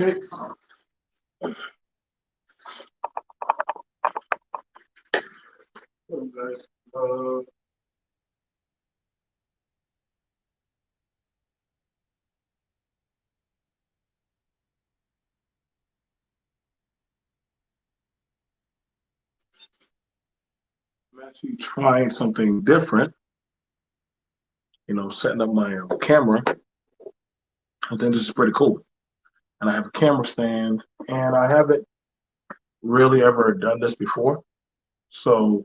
Okay. So guys, I'm actually trying something different. Setting up my camera. I think this is pretty cool. And I have a camera stand, and I haven't really ever done this before. So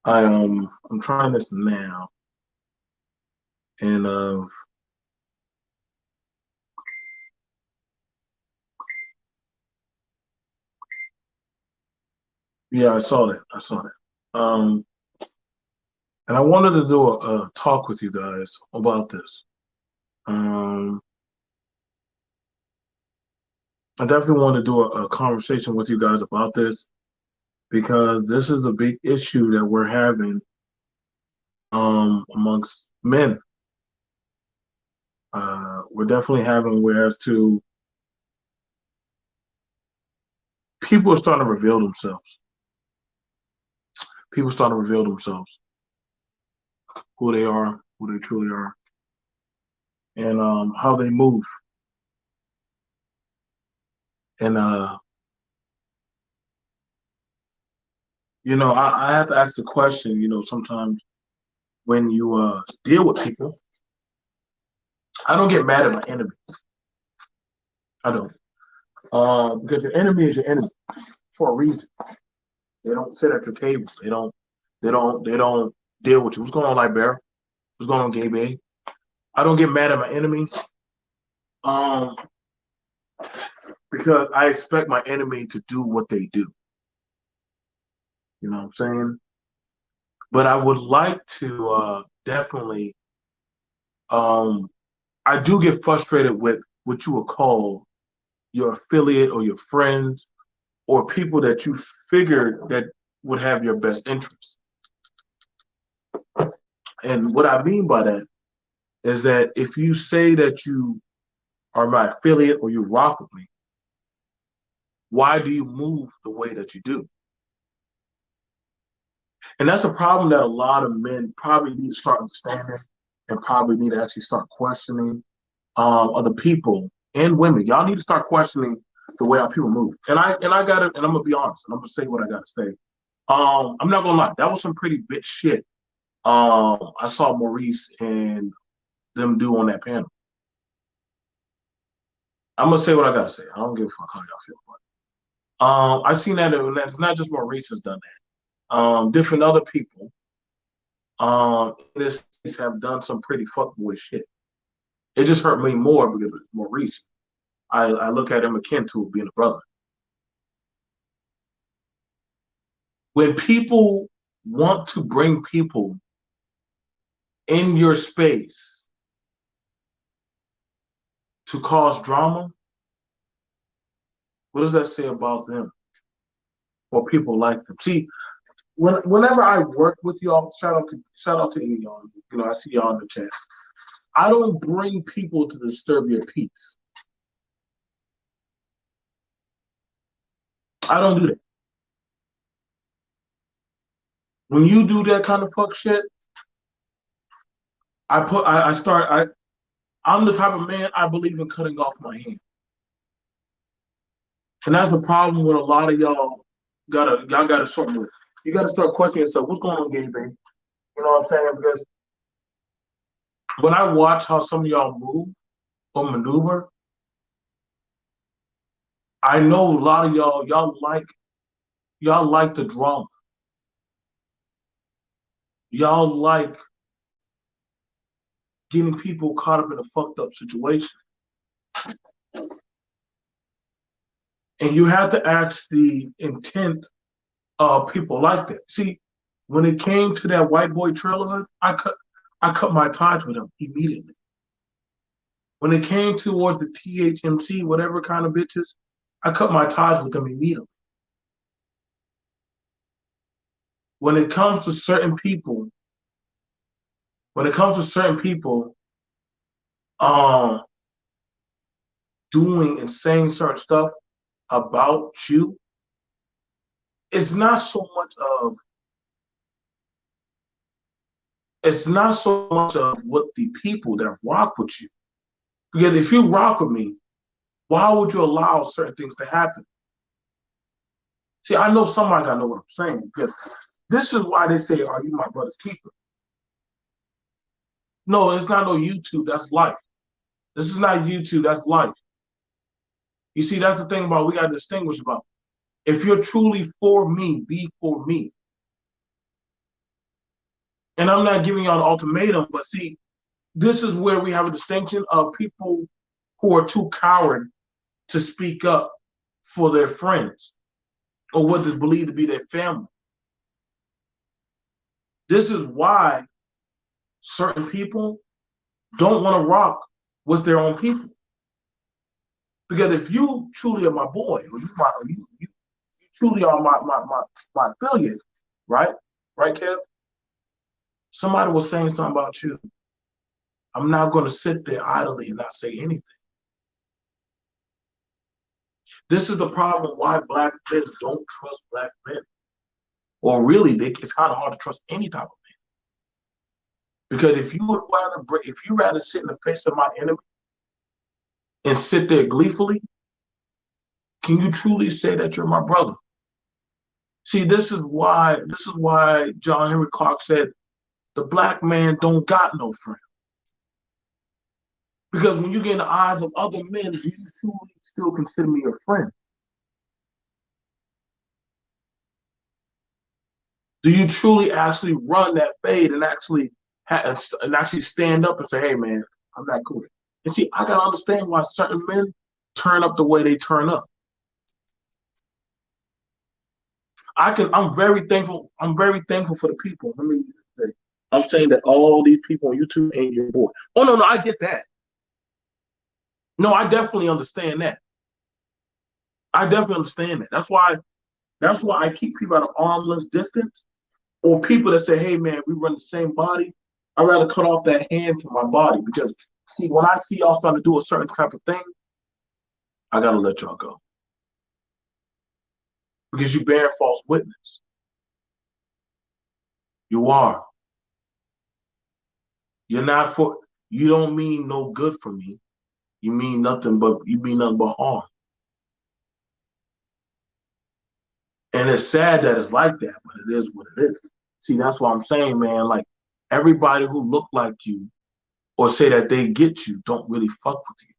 I'm trying this now, and yeah, I saw that. I saw that. And I wanted to do a talk with you guys about this. Um, I definitely want to do a conversation with you guys about this because this is a big issue that we're having amongst men. We're definitely having whereas to people are starting to reveal themselves. People starting to reveal themselves, who they are, who they truly are, and how they move. And I have to ask the question. Sometimes when you deal with people, I don't get mad at my enemy. I don't, because your enemy is your enemy for a reason. They don't sit at your table. They don't. They don't. They don't deal with you. What's going on, like Bear? What's going on, Gabe? I don't get mad at my enemy, um, because I expect my enemy to do what they do. You know what I'm saying? But I would like to definitely. Um, I do get frustrated with what you would call your affiliate or your friends or people that you figured that would have your best interests. And what I mean by that is that if you say that you are my affiliate or you rock with me, why do you move the way that you do? And that's a problem that a lot of men probably need to start understanding and probably need to actually start questioning other people and women. Y'all need to start questioning the way our people move. And I gotta and I'm gonna be honest and I'm gonna say what I gotta say. I'm not gonna lie, that was some pretty bitch shit. I saw Maurice and them do on that panel. I'm gonna say what I gotta say. I don't give a fuck how y'all feel, but I seen that and that's not just Maurice has done that. Different other people in this case have done some pretty fuckboy shit. It just hurt me more because it's Maurice. I look at him akin to being a brother. When people want to bring people in your space to cause drama, what does that say about them or people like them? See, whenever I work with y'all, shout out to any of y'all. I see y'all in the chat. I don't bring people to disturb your peace. I don't do that. When you do that kind of fuck shit, I'm the type of man I believe in cutting off my hand. And that's the problem with a lot of y'all gotta sort with. You gotta start questioning yourself, what's going on, Gabe? You know what I'm saying? Because when I watch how some of y'all move or maneuver, I know a lot of y'all like the drama. Y'all like getting people caught up in a fucked up situation. And you have to ask the intent of people like that. See, when it came to that white boy trailer, I cut my ties with him immediately. When it came towards the THMC, whatever kind of bitches, I cut my ties with them immediately. When it comes to certain people, when it comes to certain people, um, doing and saying certain stuff about you, it's not so much of what the people that rock with you. Because if you rock with me, why would you allow certain things to happen? See, I know somebody gotta know what I'm saying, because this is why they say, "Are you my brother's keeper?" No, it's not no YouTube. That's life. This is not YouTube. That's life. You see, that's the thing about we gotta distinguish about. If you're truly for me, be for me. And I'm not giving y'all an ultimatum, but see, this is where we have a distinction of people who are too coward to speak up for their friends or what is believed to be their family. This is why certain people don't want to rock with their own people. Because if you truly are my boy, or you truly are my affiliate, right? Right, Kev? Somebody was saying something about you. I'm not going to sit there idly and not say anything. This is the problem why black men don't trust black men. Or really, it's kind of hard to trust any type of man. Because if you rather sit in the face of my enemy and sit there gleefully, can you truly say that you're my brother? See, this is why John Henry Clark said, the black man don't got no friend. Because when you get in the eyes of other men, do you truly still consider me your friend? Do you truly actually run that fade and actually stand up and say, "Hey, man, I'm not cool"? And see, I gotta understand why certain men turn up the way they turn up. I'm very thankful. I'm very thankful for the people. Let me say, I'm saying that all these people on YouTube ain't your boy. Oh no, I get that. No, I definitely understand that. I definitely understand that. That's why I keep people at an arm's distance, or people that say, "Hey, man, we run the same body." I'd rather cut off that hand from my body, because see, when I see y'all starting to do a certain type of thing, I gotta let y'all go, because you bear false witness. You are. You're not for. You don't mean no good for me. You mean nothing but harm. And it's sad that it's like that, but it is what it is. See, that's what I'm saying, man. Like, everybody who look like you or say that they get you don't really fuck with you.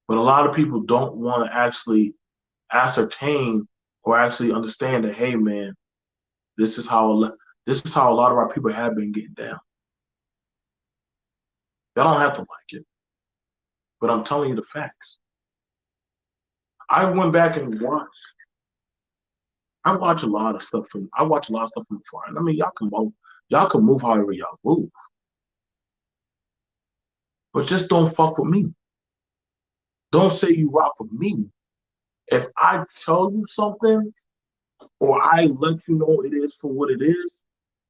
But a lot of people don't want to actually ascertain or actually understand that, hey, man, this is how a lot of our people have been getting down. Y'all don't have to like it, but I'm telling you the facts. I went back and watched. I watch a lot of stuff from the foreign. I mean, y'all can move however y'all move, but just don't fuck with me. Don't say you rock with me. If I tell you something or I let you know it is for what it is,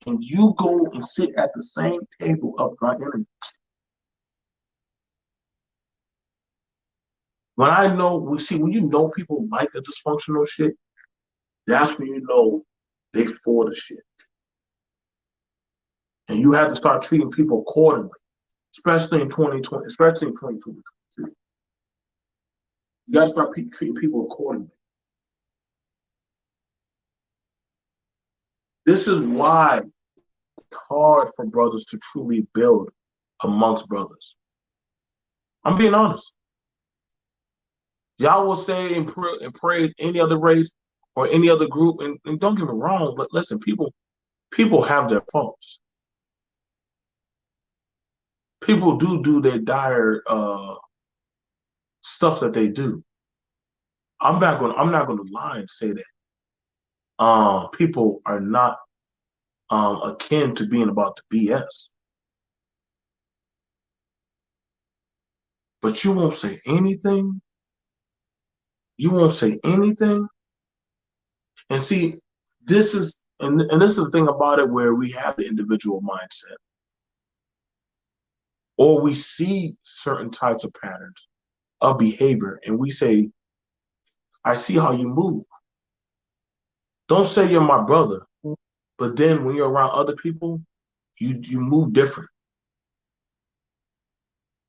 and you go and sit at the same table of my enemy. When you know people like the dysfunctional shit, that's when you know they for the shit. And you have to start treating people accordingly, especially in 2020, especially in 2022. You got to start treating people accordingly. This is why it's hard for brothers to truly build amongst brothers. I'm being honest. Y'all will say and praise any other race or any other group, and don't get me wrong, but listen, people have their faults. People do their dire stuff that they do. I'm not gonna lie and say that people are not akin to being about the BS. But you won't say anything. You won't say anything. And see, this is this is the thing about it, where we have the individual mindset. or we see certain types of patterns of behavior and we say, I see how you move. Don't say you're my brother, but then when you're around other people, you move different.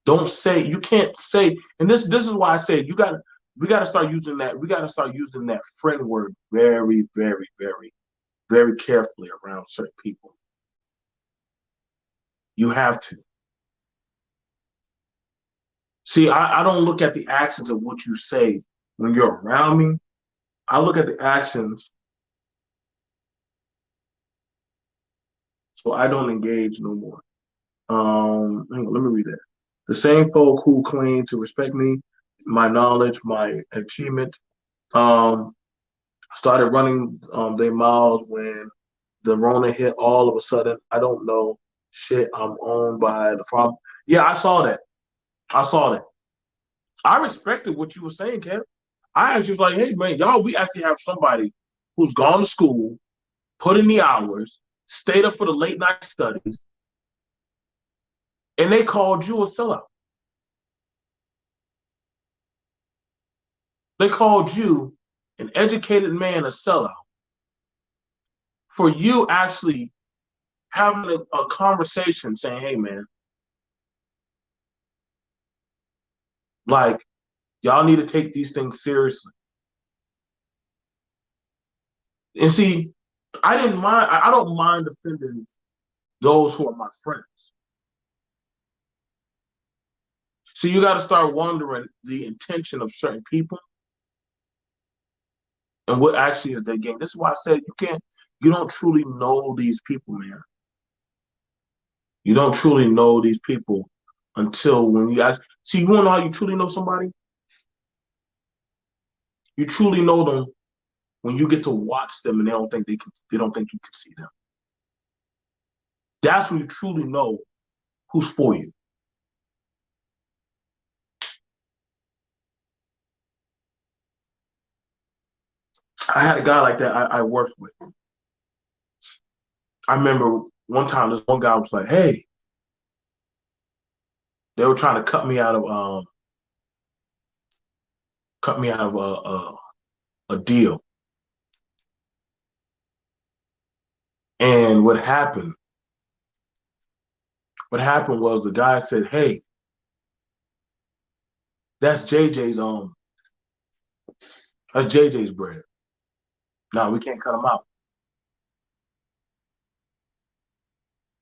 Don't say, you can't say, and this is why I say we gotta start using that, we gotta start using that friend word very, very, very, very carefully around certain people. You have to. See, I don't look at the actions of what you say when you're around me. I look at the actions, so I don't engage no more. Hang on, let me read that. The same folk who claim to respect me, my knowledge, my achievement, um, started running their miles when the Rona hit all of a sudden. I don't know shit. I'm owned by the farm. Yeah, I saw that. I saw that. I respected what you were saying, Kev. I actually was like, hey man, y'all, we actually have somebody who's gone to school, put in the hours, stayed up for the late night studies, and they called you a sellout. They called you an educated man a sellout for you actually having a conversation saying, hey man, like y'all need to take these things seriously. And see, I didn't mind, I don't mind defending those who are my friends. So you got to start wondering the intention of certain people and what actually is their game. This is why I said you don't truly know these people, man. You don't truly know these people until when you actually see. You want to know how you truly know somebody? You truly know them when you get to watch them and they don't think you can see them. That's when you truly know who's for you. I had a guy like that I worked with. I remember one time this one guy was like, "Hey," they were trying to cut me out of a deal. And what happened was the guy said, "Hey, that's JJ's that's JJ's bread. No, we can't cut him out."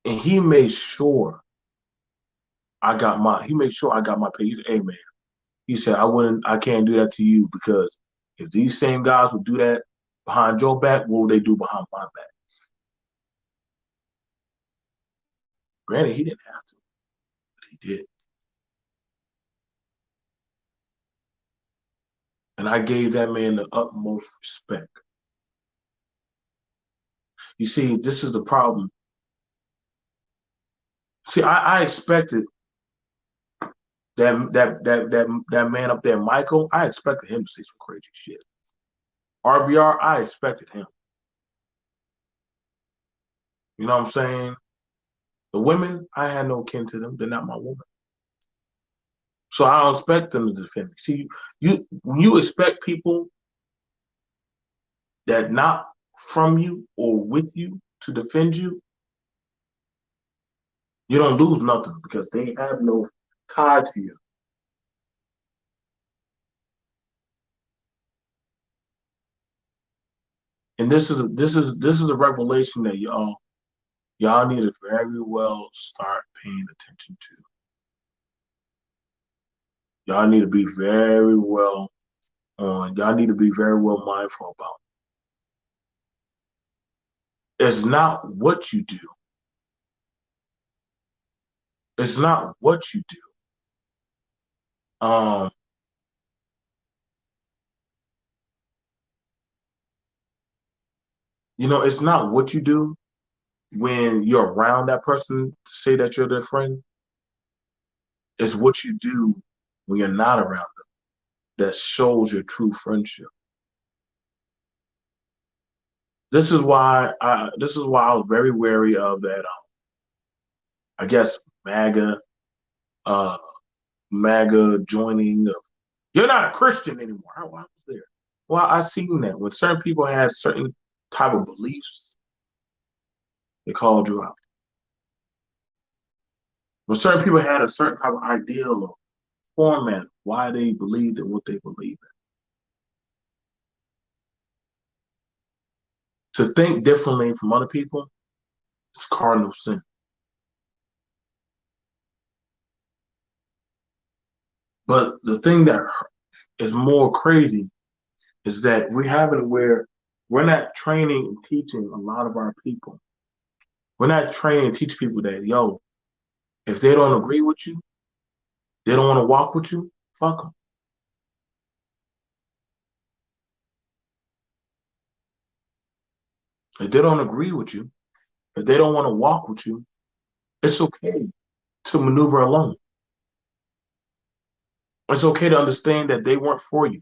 And he made sure I got my pay. He said, "Hey man," he said, I can't do that to you because if these same guys would do that behind your back, what would they do behind my back?" Granted, he didn't have to, but he did. And I gave that man the utmost respect. You see, this is the problem. See, I expected that man up there, Michael. I expected him to say some crazy shit. RBR, I expected him. You know what I'm saying? The women, I had no kin to them. They're not my woman. So I don't expect them to defend me. See, you when you expect people that not from you or with you to defend you, you don't lose nothing because they have no tie to you. And this is a revelation that y'all need to very well start paying attention to. Y'all need to be very well y'all need to be very well mindful about. It's not what you do. It's not what you do. Um, it's not what you do when you're around that person to say that you're their friend. It's what you do when you're not around them that shows your true friendship. This is why I was very wary of that. I guess MAGA. uh, MAGA joining of, you're not a Christian anymore. I was there. Well, I seen that when certain people had certain type of beliefs, they called you out. When certain people had a certain type of ideal or format, why they believed in what they believe in. To think differently from other people is cardinal sin. But the thing that is more crazy is that we have it where we're not training and teaching a lot of our people. We're not training and teach people that, yo, if they don't agree with you, they don't want to walk with you, fuck them. If they don't agree with you, if they don't want to walk with you, it's okay to maneuver alone. It's okay to understand that they weren't for you.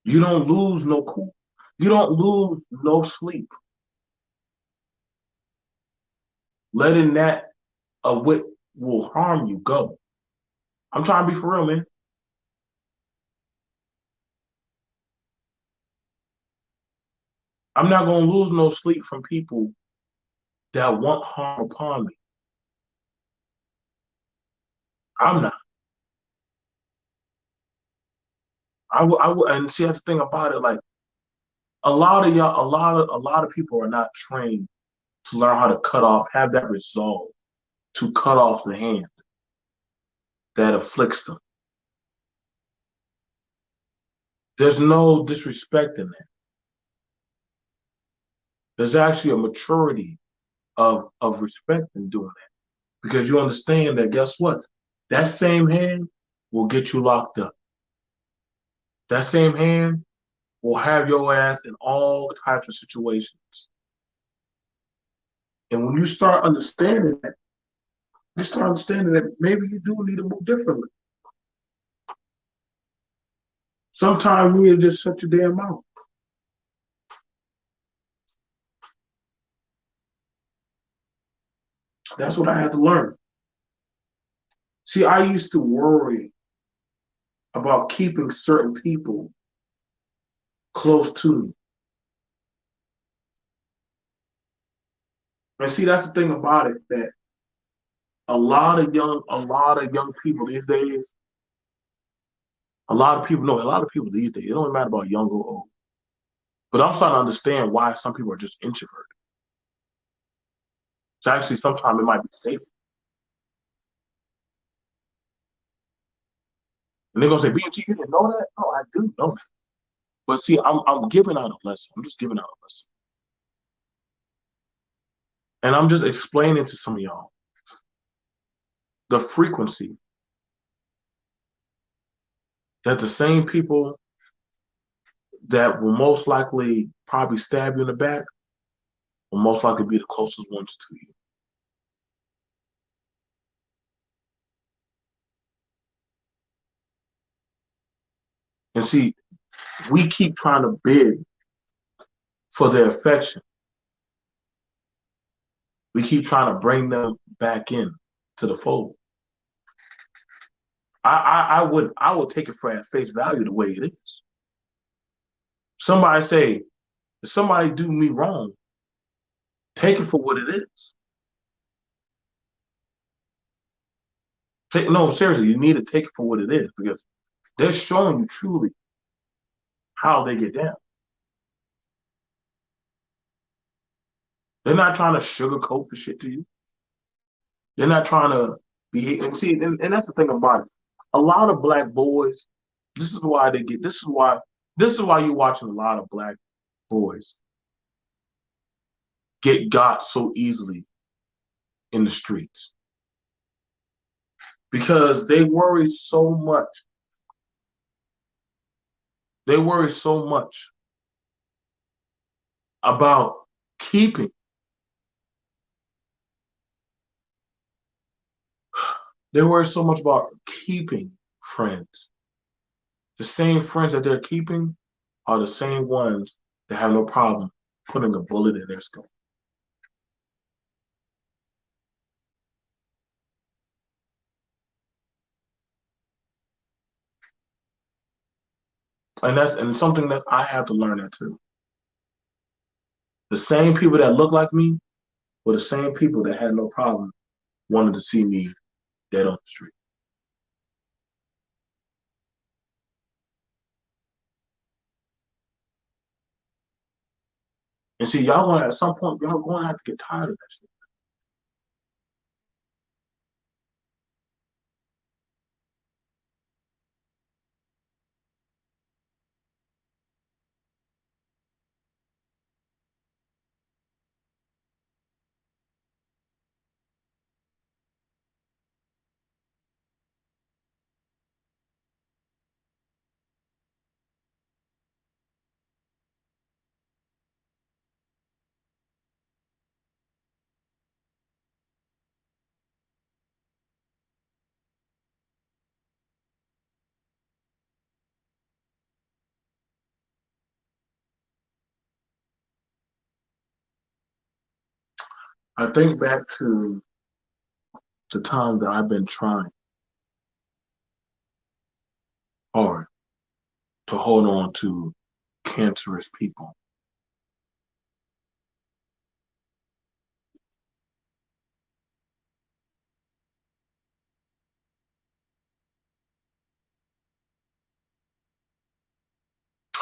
You don't lose no cool. You don't lose no sleep. Letting that what will harm you go. I'm trying to be for real, man. I'm not gonna lose no sleep from people that want harm upon me. I'm not. I will, and see that's the thing about it. Like a lot of y'all, a lot of people are not trained to learn how to cut off, have that resolve to cut off the hand that afflicts them. There's no disrespect in that. There's actually a maturity of respect in doing that because you understand that. Guess what? That same hand will get you locked up. That same hand will have your ass in all types of situations. And when you start understanding that, you start understanding that maybe you do need to move differently. Sometimes you need to just shut your damn mouth. That's what I had to learn. See, I used to worry about keeping certain people close to me. And see, that's the thing about it, that a lot of young people these days, a lot of people these days, it don't matter about young or old. But I'm starting to understand why some people are just introverted. So actually, sometimes it might be safer. And they're gonna say, BMT, you didn't know that? No, I do know that. But see, I'm giving out a lesson. I'm just giving out a lesson. And I'm just explaining to some of y'all the frequency that the same people that will most likely probably stab you in the back will most likely be the closest ones to you. And see, we keep trying to bid for their affection. We keep trying to bring them back in to the fold. I would take it for at face value the way it is. Somebody say, if somebody do me wrong, take it for what it is. No, seriously, you need to take it for what it is because they're showing you truly how they get down. They're not trying to sugarcoat the shit to you. They're not trying to be and see, and that's the thing about it. A lot of black boys, this is why they get this is why you're watching a lot of black boys get got so easily in the streets. Because they worry so much about keeping. They worry so much about keeping friends. The same friends that they're keeping are the same ones that have no problem putting a bullet in their skull. And something that I have to learn that too. The same people that look like me were the same people that had no problem wanting to see me dead on the street. And see, y'all gonna at some point, y'all gonna have to get tired of that shit. I think back to the time that I've been trying hard to hold on to cancerous people.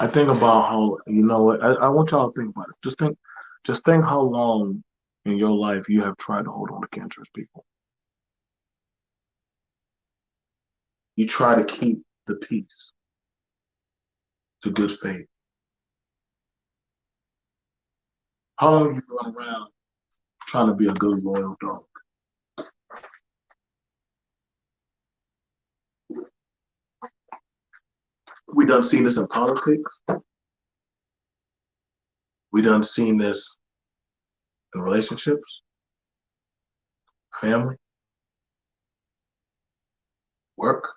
I think about how, you know what, I want y'all to think about it. Just think how long in your life you have tried to hold on to cancerous people. You try to keep the peace, the good faith. How long have you run around trying to be a good, loyal dog? We done seen this in politics. We done seen this in relationships, family, work,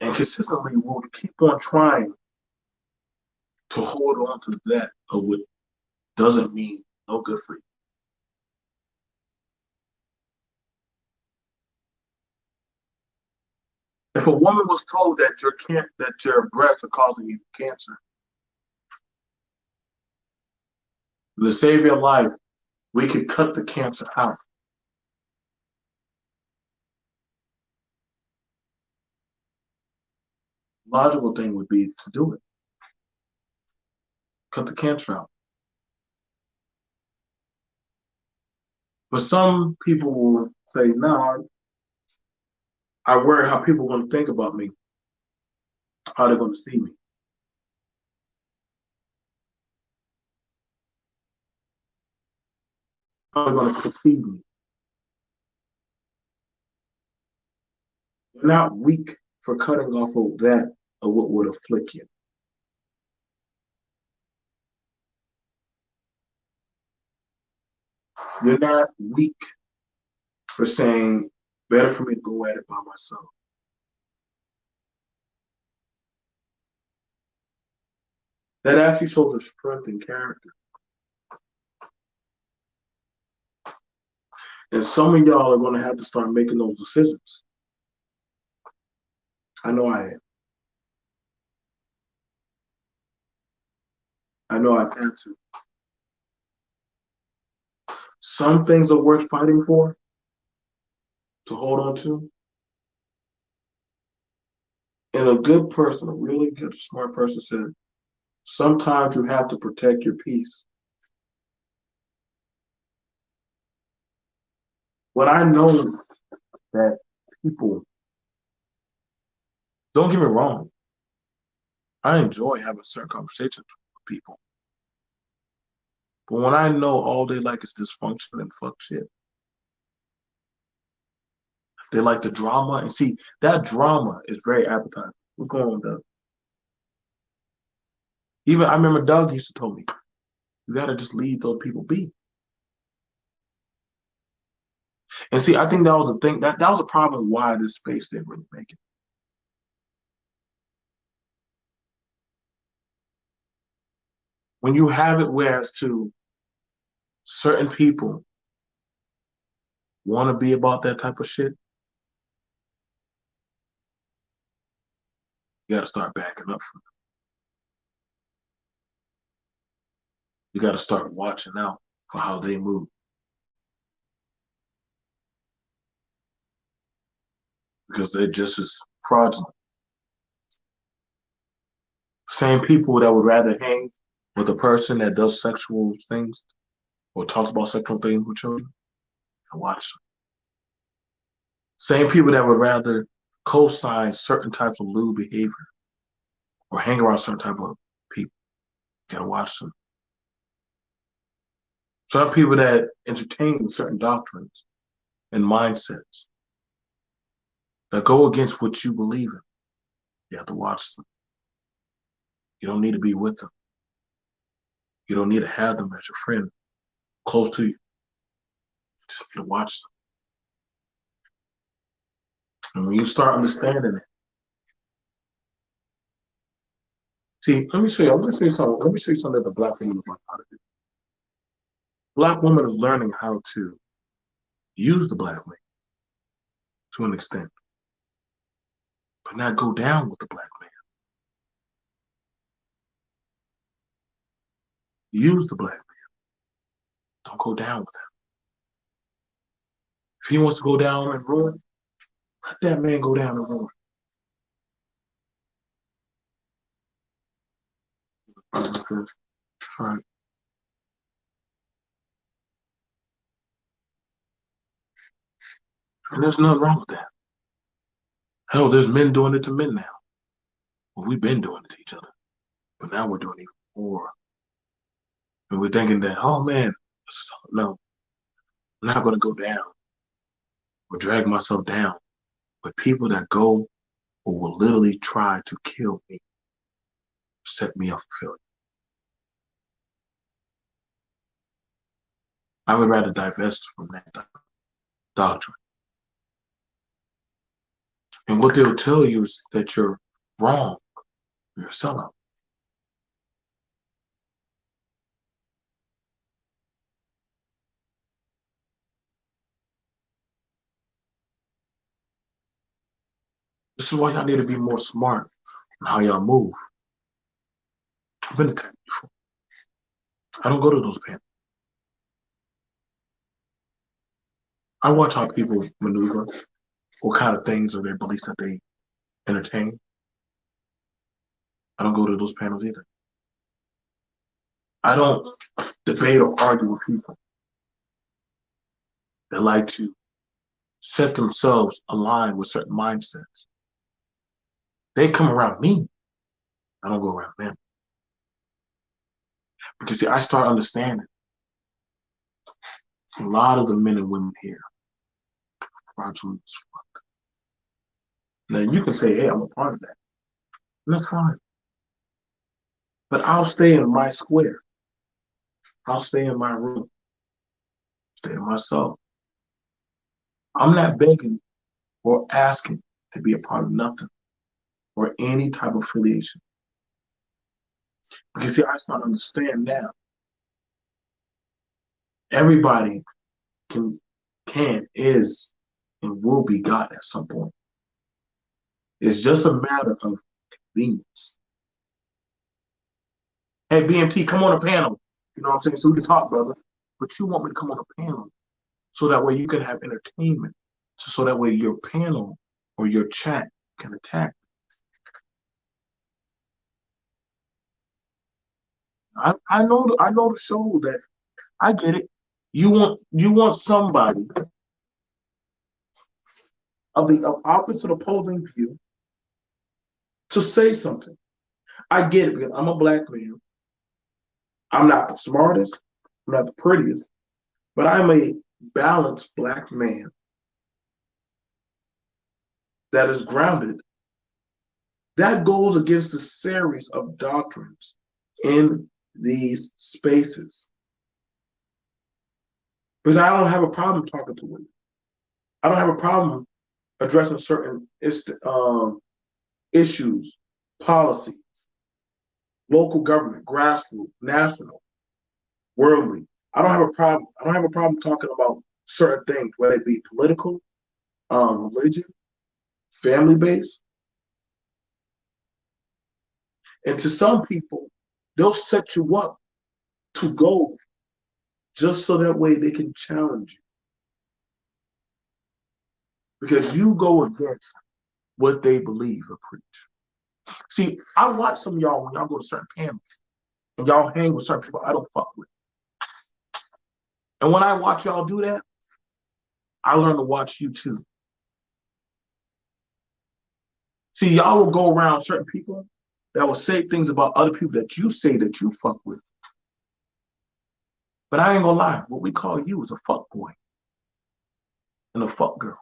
and consistently we'll keep on trying to hold on to that of what doesn't mean no good for you. If a woman was told that your breasts are causing you cancer, to save your life, we could cut the cancer out. Logical thing would be to do it. Cut the cancer out. But some people will say, no, I worry how people are going to think about me, how they're going to see me, how they're going to perceive me. You're not weak for cutting off of that of what would afflict you. You're not weak for saying, better for me to go at it by myself. That actually shows a strength in character. And some of y'all are going to have to start making those decisions. I know I am. I know I can too. Some things are worth fighting for, to hold on to. And a good person, a really good, smart person said, sometimes you have to protect your peace. When I know that people, don't get me wrong, I enjoy having certain conversations with people. But when I know all they like is dysfunction and fuck shit, they like the drama. And see, that drama is very appetizing. We're going on, Doug. Even I remember Doug used to tell me, you got to just leave those people be. And see, I think that was the thing, that was a problem why this space didn't really make it. When you have it whereas to certain people want to be about that type of shit, You got to start backing up from them. You got to start watching out for how they move. Because they're just as fraudulent. Same people that would rather hang with a person that does sexual things or talks about sexual things with children and watch them. Same people that would rather co-sign certain types of lewd behavior or hang around certain type of people. You gotta watch them. Some people that entertain certain doctrines and mindsets that go against what you believe in. You have to watch them. You don't need to be with them. You don't need to have them as your friend close to you. You just need to watch them. And when you start understanding it, see, let me show you. Let me show you something. Let me show you something that the black woman is learning how to do. Black woman is learning how to use the black man to an extent, but not go down with the black man. Use the black man. Don't go down with him. If he wants to go down and ruin, let that man go down and ruin. All right. And there's nothing wrong with that. Hell, there's men doing it to men now. Well, we've been doing it to each other, but now we're doing it more. And we're thinking that, oh man, no, I'm not going to go down or drag myself down with people that go or will literally try to kill me, set me up for failure. I would rather divest from that doctrine. And what they'll tell you is that you're wrong, you're a sellout. This is why y'all need to be more smart on how y'all move. I've been attacked before. I don't go to those panels. I watch how people maneuver, what kind of things are their beliefs that they entertain. I don't go to those panels either. I don't debate or argue with people that like to set themselves aligned with certain mindsets. They come around me. I don't go around them. Because see, I start understanding a lot of the men and women here are fraudulent as fuck. Now you can say, hey, I'm a part of that. And that's fine. But I'll stay in my square. I'll stay in my room. Stay to myself. I'm not begging or asking to be a part of nothing or any type of affiliation. Because see, I start to understand now. Everybody is, and will be God at some point. It's just a matter of convenience. Hey, BMT, come on a panel. You know what I'm saying? So we can talk, brother. But you want me to come on a panel so that way you can have entertainment. So that way your panel or your chat can attack. I know the show that I get it. You want somebody of the opposite opposing view to say something. I get it because I'm a black man. I'm not the smartest, I'm not the prettiest, but I'm a balanced black man that is grounded. That goes against the series of doctrines in these spaces. Because I don't have a problem talking to women. I don't have a problem addressing certain issues, policies, local government, grassroots, national, worldly. I don't have a problem. I don't have a problem talking about certain things, whether it be political, religion, family based. And to some people, they'll set you up to go just so that way they can challenge you. Because you go against what they believe or preach. See, I watch some of y'all when y'all go to certain panels and y'all hang with certain people I don't fuck with. And when I watch y'all do that, I learn to watch you too. See, y'all will go around certain people that will say things about other people that you say that you fuck with. But I ain't gonna lie, what we call you is a fuck boy and a fuck girl.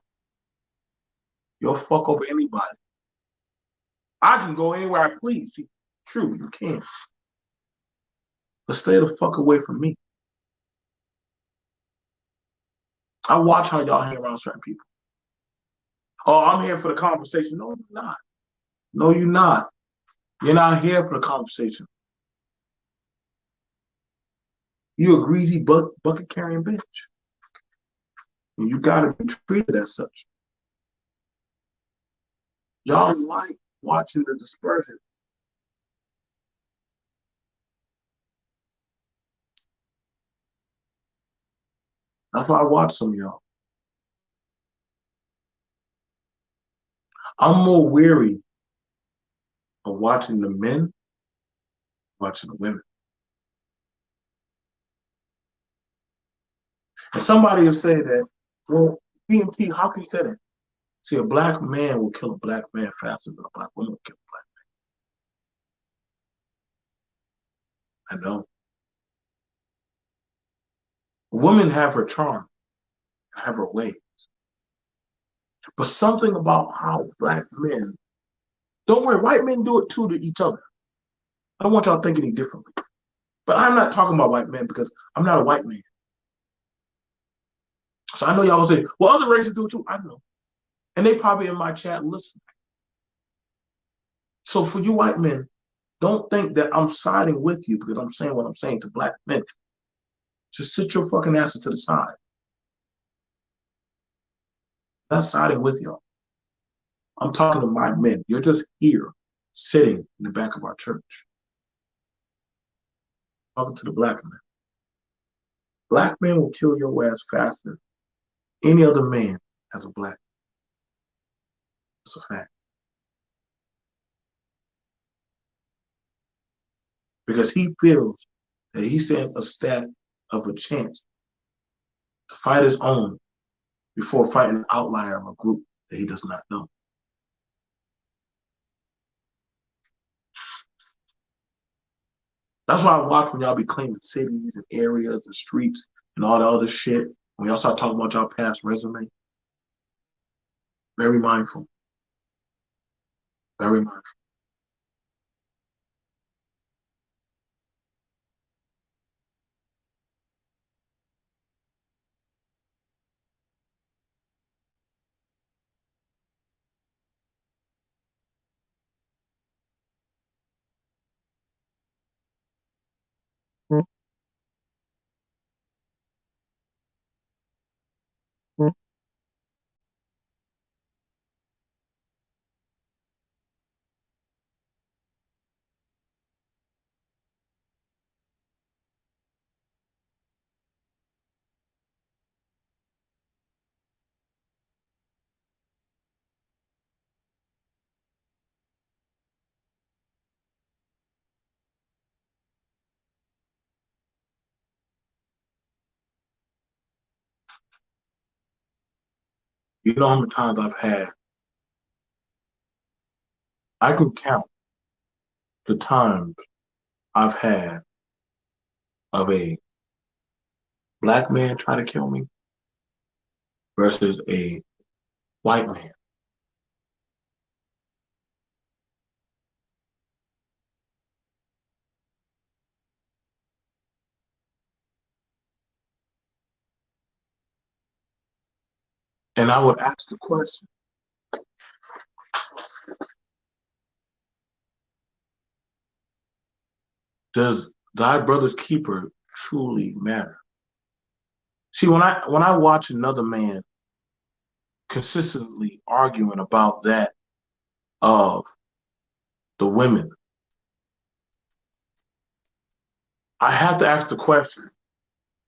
You'll fuck over anybody. I can go anywhere I please. See, true, you can. But stay the fuck away from me. I watch how y'all hang around certain people. Oh, I'm here for the conversation. No, you're not. No, you're not. You're not here for the conversation. You a greasy bucket carrying bitch. And you gotta be treated as such. Y'all like watching the dispersion. That's why I watch some of y'all. I'm more weary of watching the men, watching the women. And somebody will say that, well, PMT, how can you say that? See, a black man will kill a black man faster than a black woman will kill a black man. I know. Women have her charm, have her ways. But something about how black men, don't worry, white men do it too to each other. I don't want y'all thinking any differently. But I'm not talking about white men because I'm not a white man. So I know y'all will say, well, other races do it too. I know. And they probably in my chat listening. So for you white men, don't think that I'm siding with you because I'm saying what I'm saying to black men. Just sit your fucking asses to the side. I'm not siding with y'all. I'm talking to my men. You're just here, sitting in the back of our church. Talking to the black men. Black men will kill your ass faster than any other man as a black. It's a fact. Because he feels that he stands a stat of a chance to fight his own before fighting an outlier of a group that he does not know. That's why I watch when y'all be claiming cities and areas and streets and all the other shit. When y'all start talking about y'all past resume, very mindful. Very mindful. You know how many times I've had, I can count the times I've had of a black man try to kill me versus a white man. And I would ask the question, does thy brother's keeper truly matter? See, when I watch another man consistently arguing about that of the women, I have to ask the question.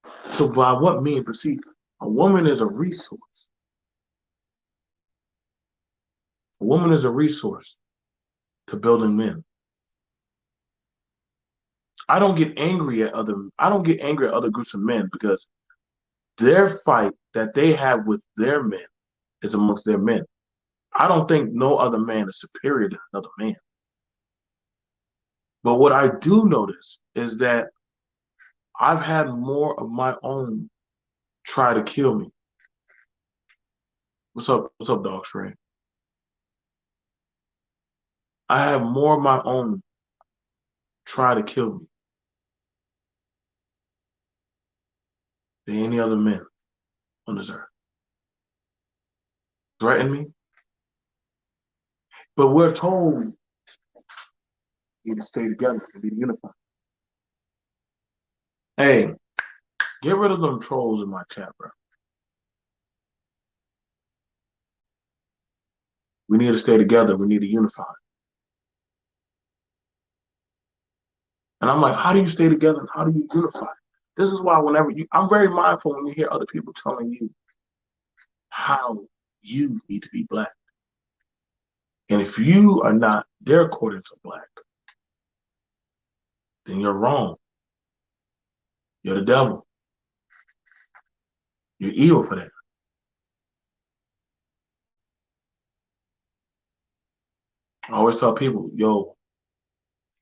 So by what means? But see, a woman is a resource. A woman is a resource to building men. I don't get angry at other groups of men because their fight that they have with their men is amongst their men. I don't think no other man is superior to another man. But what I do notice is that I've had more of my own try to kill me. What's up? What's up, dog Shrey? I have more of my own try to kill me than any other man on this earth. Threaten me. But we're told we need to stay together and be unified. Hey, get rid of them trolls in my chat, bro. We need to stay together. We need to unify. And I'm like, how do you stay together and how do you unify? This is why I'm very mindful when you hear other people telling you how you need to be black. And if you are not their accordance of black, then you're wrong. You're the devil. You're evil for that. I always tell people, yo,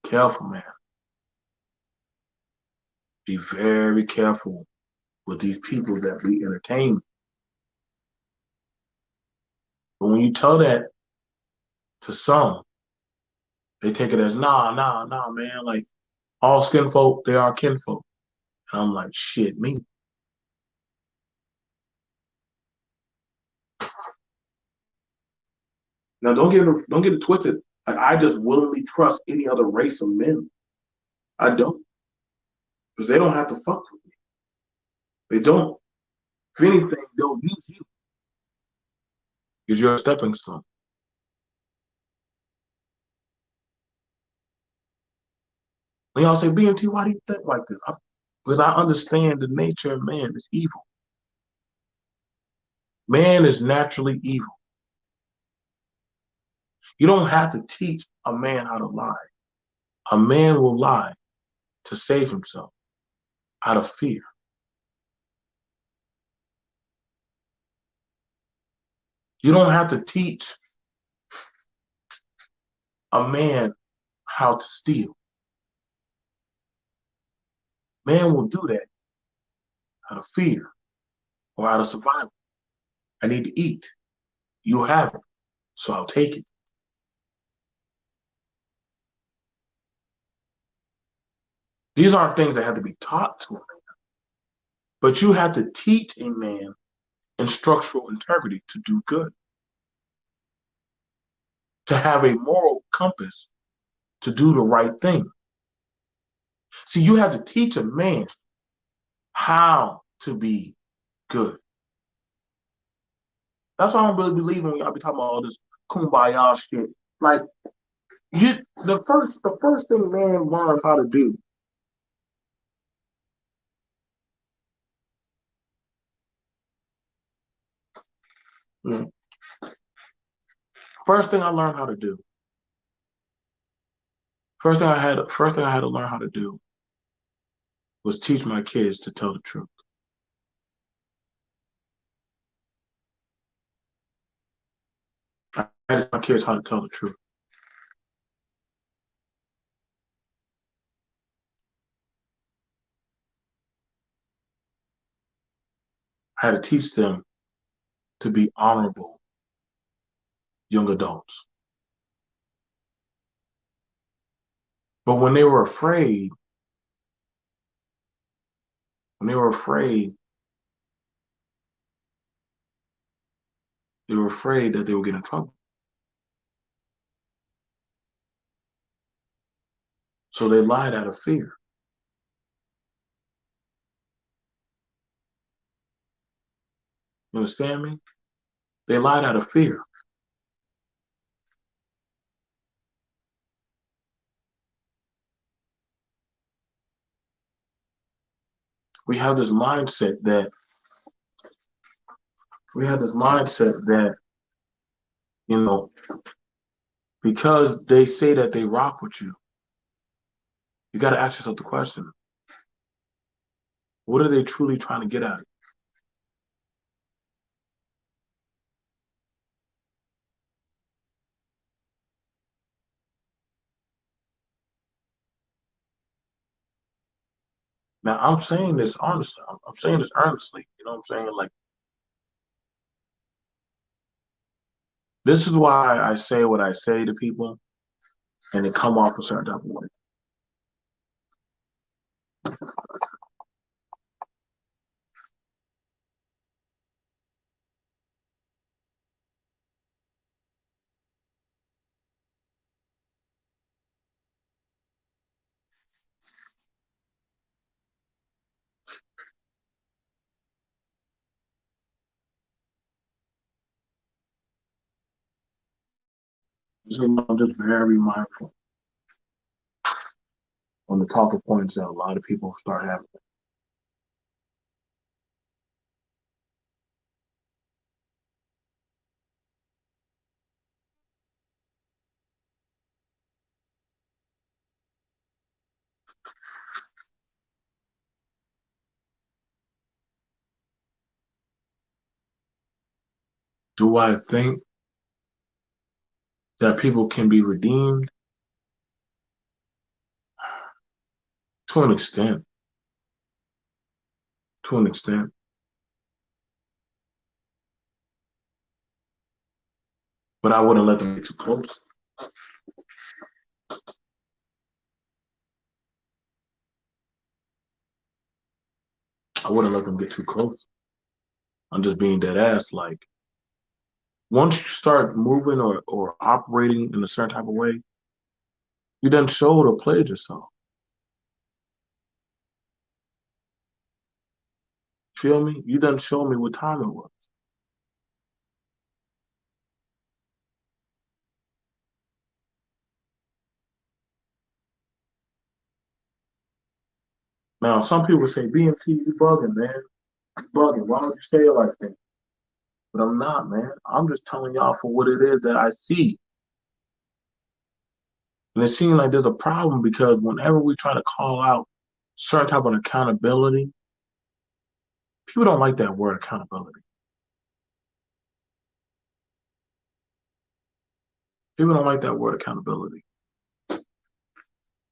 careful, man. Be very careful with these people that we entertain. But when you tell that to some, they take it as nah, man. Like all skin folk, they are kinfolk. And I'm like, shit, me. Now don't get it twisted. Like I just willingly trust any other race of men. I don't. Because they don't have to fuck with me. They don't. If anything, they'll use you because you're a stepping stone. When y'all say, BMT, why do you think like this? Because I understand the nature of man is evil. Man is naturally evil. You don't have to teach a man how to lie. A man will lie to save himself out of fear. You don't have to teach a man how to steal. Man will do that out of fear or out of survival. I need to eat. You have it, so I'll take it. These aren't things that have to be taught to a man, but you have to teach a man in structural integrity to do good, to have a moral compass, to do the right thing. See, you have to teach a man how to be good. That's why I don't really believe when y'all be talking about all this kumbaya shit. Like the first thing man learns how to do. Mm, First thing I learned how to do. First thing I had to learn how to do was teach my kids to tell the truth. I had to teach my kids how to tell the truth. I had to teach them to be honorable young adults. But when they were afraid, they were afraid that they would get in trouble. So they lied out of fear. You understand me? They lied out of fear. we have this mindset that you know, because they say that they rock with you got to ask yourself the question: what are they truly trying to get at? Now, I'm saying this honestly. I'm saying this earnestly. You know what I'm saying? Like, this is why I say what I say to people, and they come off a certain type of way. This is why I'm just very mindful on the talking points that a lot of people start having. Do I think that people can be redeemed? To an extent. To an extent. But I wouldn't let them get too close. I wouldn't let them get too close. I'm just being dead ass. Like, once you start moving or operating in a certain type of way, you done showed or played yourself. Feel me? You done showed me what time it was. Now, some people say, BMT, you bugging, man. You bugging. Why don't you say it like that? But I'm not, man. I'm just telling y'all for what it is that I see. And it seems like there's a problem because whenever we try to call out certain type of accountability, people don't like that word accountability. People don't like that word accountability.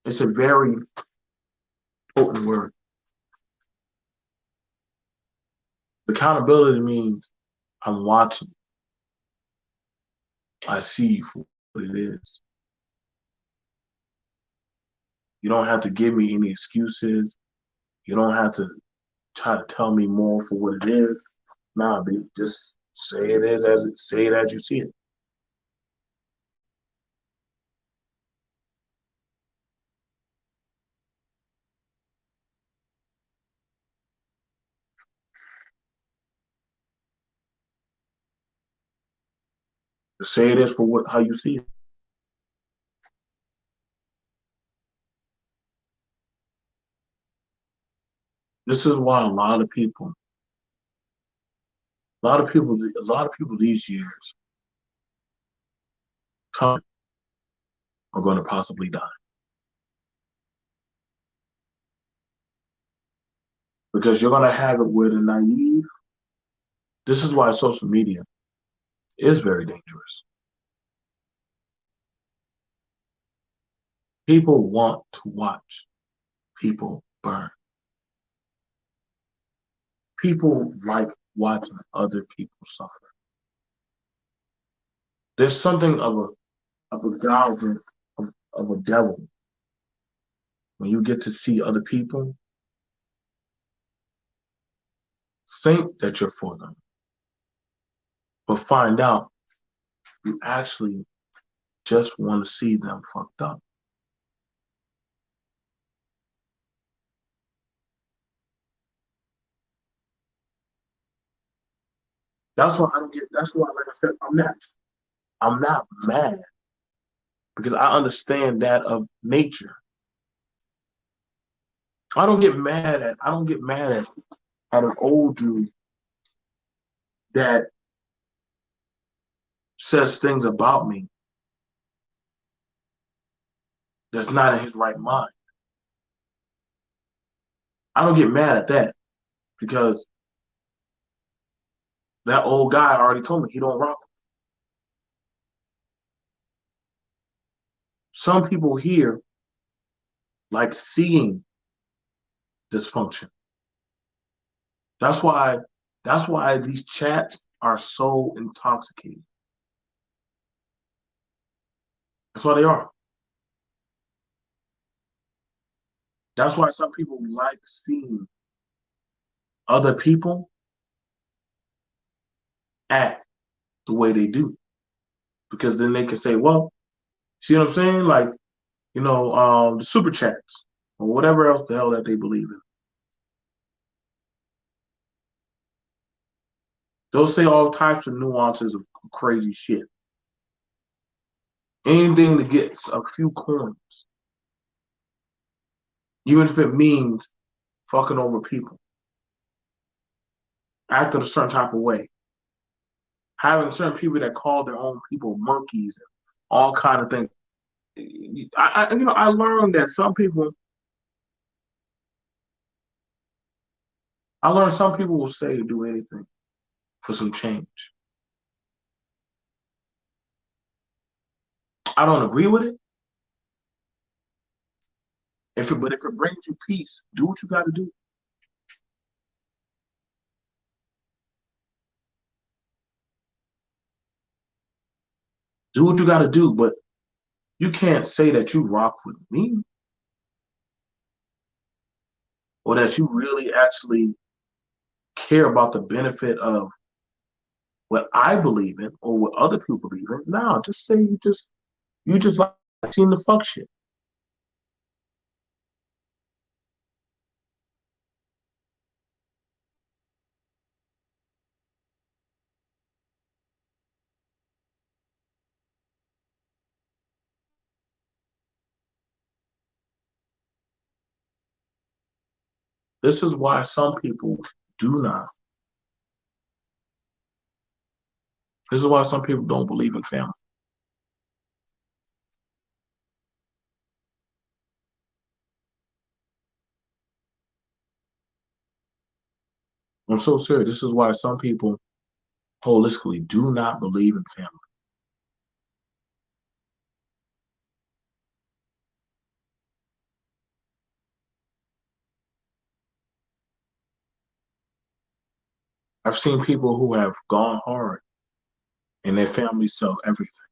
It's a very potent word. Accountability means I'm watching. I see you for what it is. You don't have to give me any excuses. You don't have to try to tell me more for what it is. Nah, B, just say it as you see it. Just say it is for what how you see it. This is why a lot of people these years come are going to possibly die because you're going to have it where the naive. This is why social media is very dangerous. People want to watch people burn. People like watching other people suffer. There's something of a god of a devil when you get to see other people think that you're for them, but find out you actually just want to see them fucked up. That's why I don't get. That's why, like I said, I'm not mad because I understand that of nature. I don't get mad at an old dude that says things about me that's not in his right mind. I don't get mad at that because that old guy already told me he don't rock. Some people here like seeing dysfunction. That's why that's why these chats are so intoxicating. That's why they are. That's why some people like seeing other people act the way they do. Because then they can say, well, see what I'm saying? Like, the super chats or whatever else the hell that they believe in. They'll say all types of nuances of crazy shit. Anything to get a few coins, even if it means fucking over people, acting a certain type of way, having certain people that call their own people monkeys and all kind of things. I learned that some people will say or do anything for some change. I don't agree with it. But if it brings you peace, do what you got to do. Do what you got to do. But you can't say that you rock with me or that you really actually care about the benefit of what I believe in or what other people believe in. No, just say you just like seeing the fuck shit. This is why some people do not. This is why some people don't believe in family. I'm so serious. This is why some people holistically do not believe in family. I've seen people who have gone hard and their families sell everything,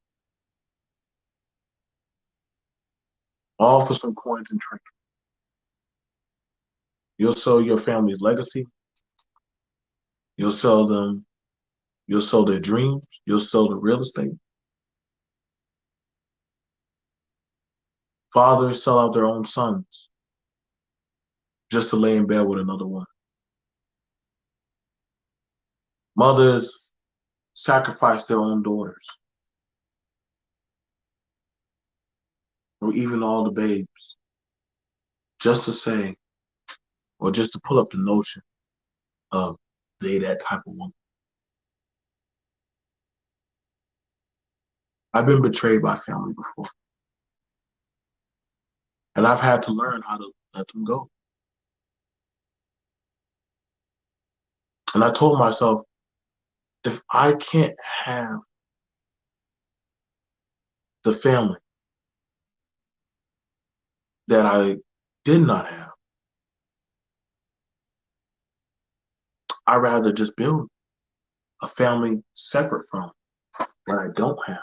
all for some coins and trinkets. You'll sell your family's legacy. You'll sell them. You'll sell their dreams. You'll sell the real estate. Fathers sell out their own sons just to lay in bed with another woman. Mothers sacrifice their own daughters, or even all the babes, just to say, or just to pull up the notion of they that type of woman. I've been betrayed by family before, and I've had to learn how to let them go. And I told myself, if I can't have the family that I did not have, I'd rather just build a family separate from what I don't have.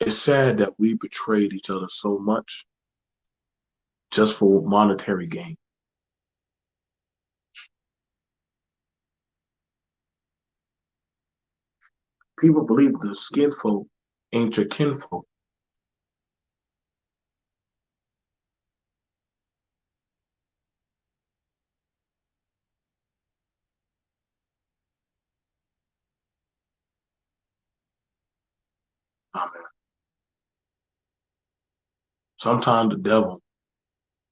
It's sad that we betrayed each other so much just for monetary gain. People believe the skin folk ain't your kinfolk. Nah, man. Sometimes the devil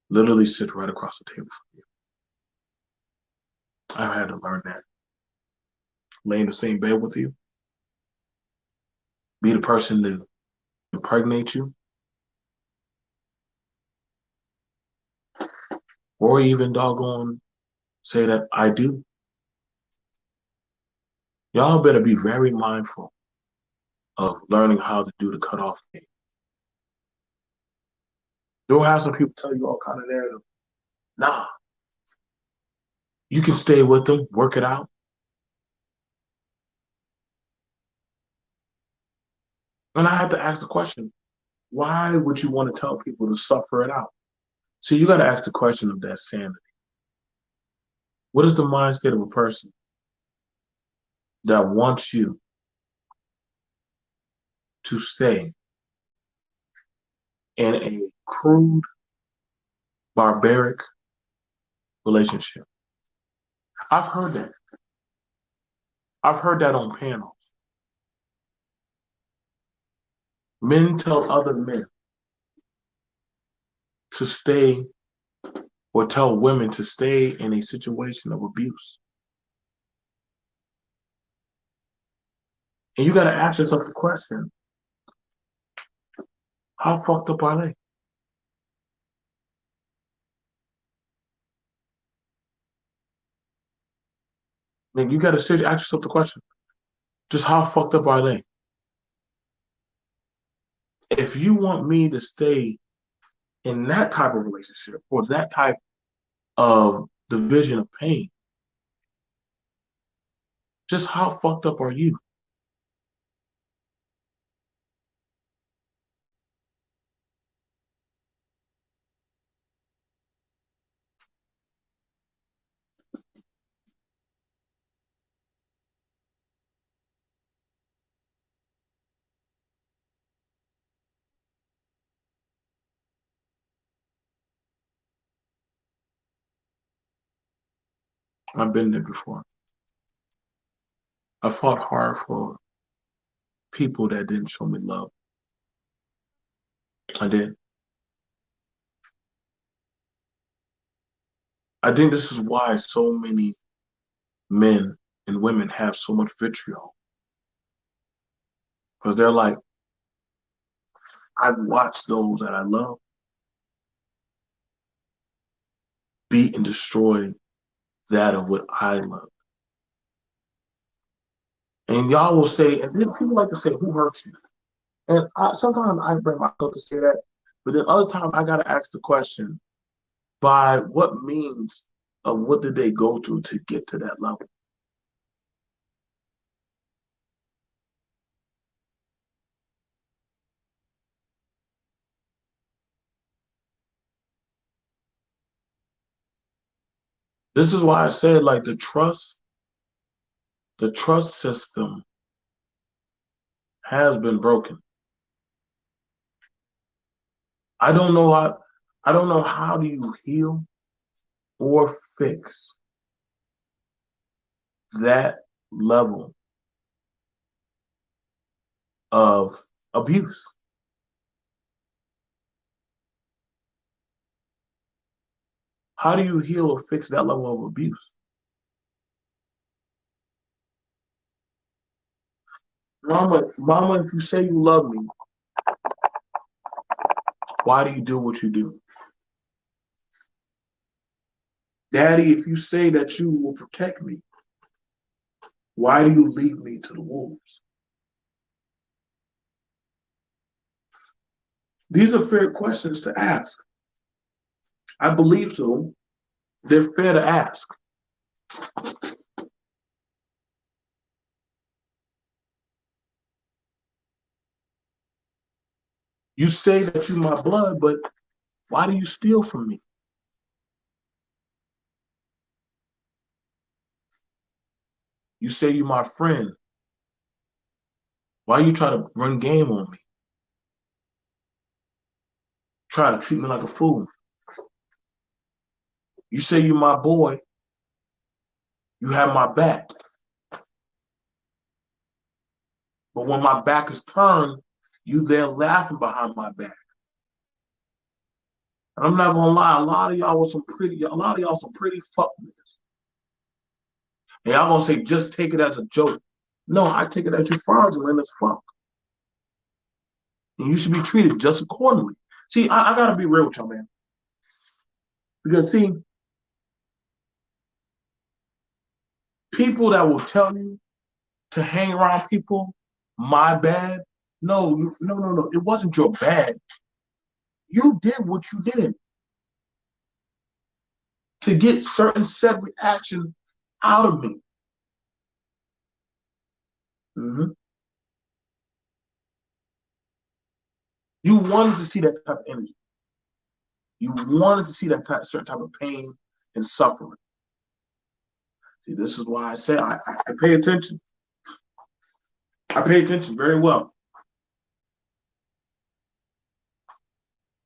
literally sits right across the table from you. I've had to learn that. Lay in the same bed with you, be the person to impregnate you, or even doggone say that I do. Y'all better be very mindful of learning how to do the cutoff game. You'll have some people tell you all kind of narrative. Nah, you can stay with them, work it out. And I had to ask the question, why would you want to tell people to suffer it out? See, you got to ask the question of that sanity. What is the mind state of a person that wants you to stay in a crude, barbaric relationship? I've heard that. I've heard that on panels. Men tell other men to stay or tell women to stay in a situation of abuse. And you got to ask yourself the question, how fucked up are they? Like, you got to seriously ask yourself the question, just how fucked up are they? If you want me to stay in that type of relationship or that type of division of pain, just how fucked up are you? I've been there before. I fought hard for people that didn't show me love. I did. I think this is why so many men and women have so much vitriol. Because they're like, I've watched those that I love beat and destroy that of what I love. And y'all will say, and then people like to say, who hurt you? And sometimes I bring myself to say that, but then other times I got to ask the question, by what means of what did they go through to get to that level? This is why I said, like, the trust system has been broken. I don't know how, I don't know how do you heal or fix that level of abuse. How do you heal or fix that level of abuse? Mama, if you say you love me, why do you do what you do? Daddy, if you say that you will protect me, why do you leave me to the wolves? These are fair questions to ask. I believe so. They're fair to ask. You say that you're my blood, but why do you steal from me? You say you're my friend. Why you try to run game on me? Try to treat me like a fool. You say you're my boy. You have my back. But when my back is turned, You there laughing behind my back. And I'm not gonna lie, a lot of y'all some pretty fuckness. And y'all gonna say just take it as a joke. No, I take it as you fraudulent as fuck. And you should be treated just accordingly. See, I gotta be real with y'all, man. Because see, people that will tell you to hang around people, my bad. No, no. It wasn't your bad. You did what you did to get certain set reaction out of me. Mm-hmm. You wanted to see that type of energy. You wanted to see that certain type of pain and suffering. See, this is why I say I pay attention. I pay attention very well.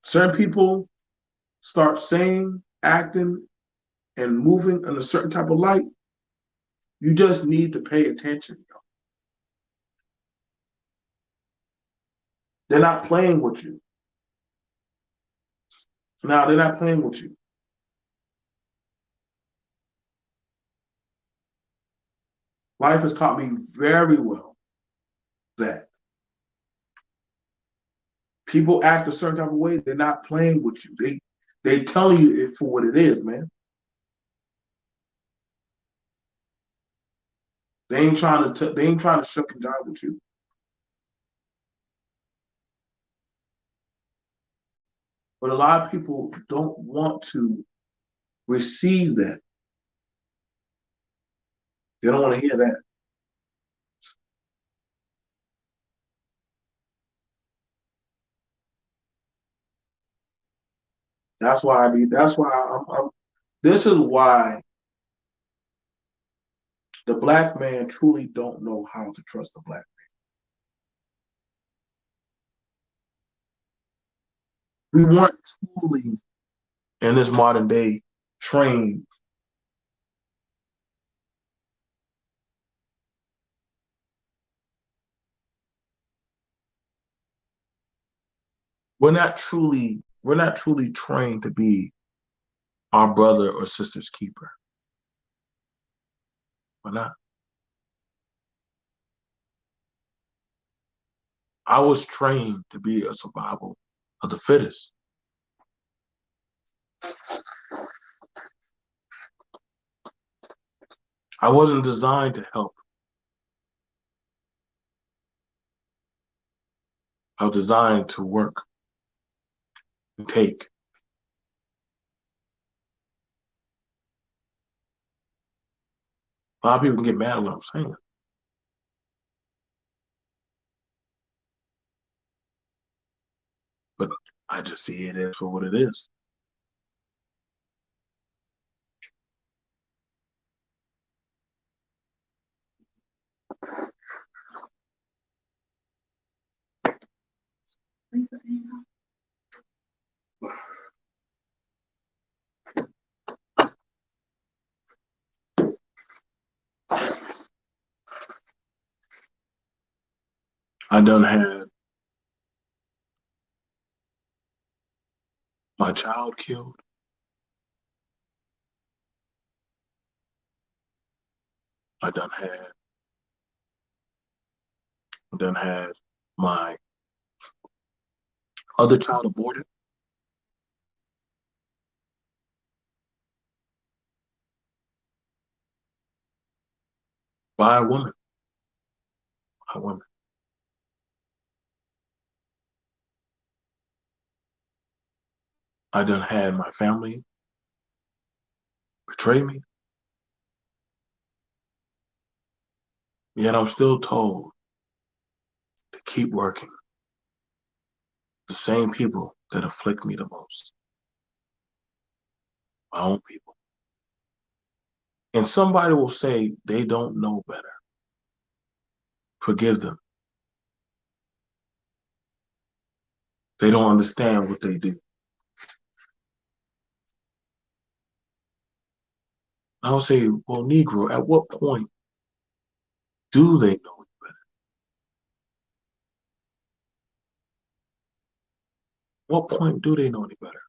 Certain people start saying, acting, and moving in a certain type of light. You just need to pay attention. They're not playing with you. Now, they're not playing with you. Life has taught me very well that people act a certain type of way, they're not playing with you. They telling you it for what it is, man. They ain't trying to shuck and jive with you. But a lot of people don't want to receive that. They don't want to hear that. That's why this is why the black man truly don't know how to trust the black man. We weren't truly in this modern day trained. We're not truly trained to be our brother or sister's keeper. We're not. I was trained to be a survival of the fittest. I wasn't designed to help. I was designed to work and take. A lot of people can get mad at what I'm saying. But I just see it as for what it is. I done had my child killed. I done had my other child aborted by a woman. A woman. I done had my family betray me. Yet I'm still told to keep working. The same people that afflict me the most. My own people. And somebody will say they don't know better. Forgive them. They don't understand what they do. I will say, well, Negro, at what point do they know it better? What point do they know any better?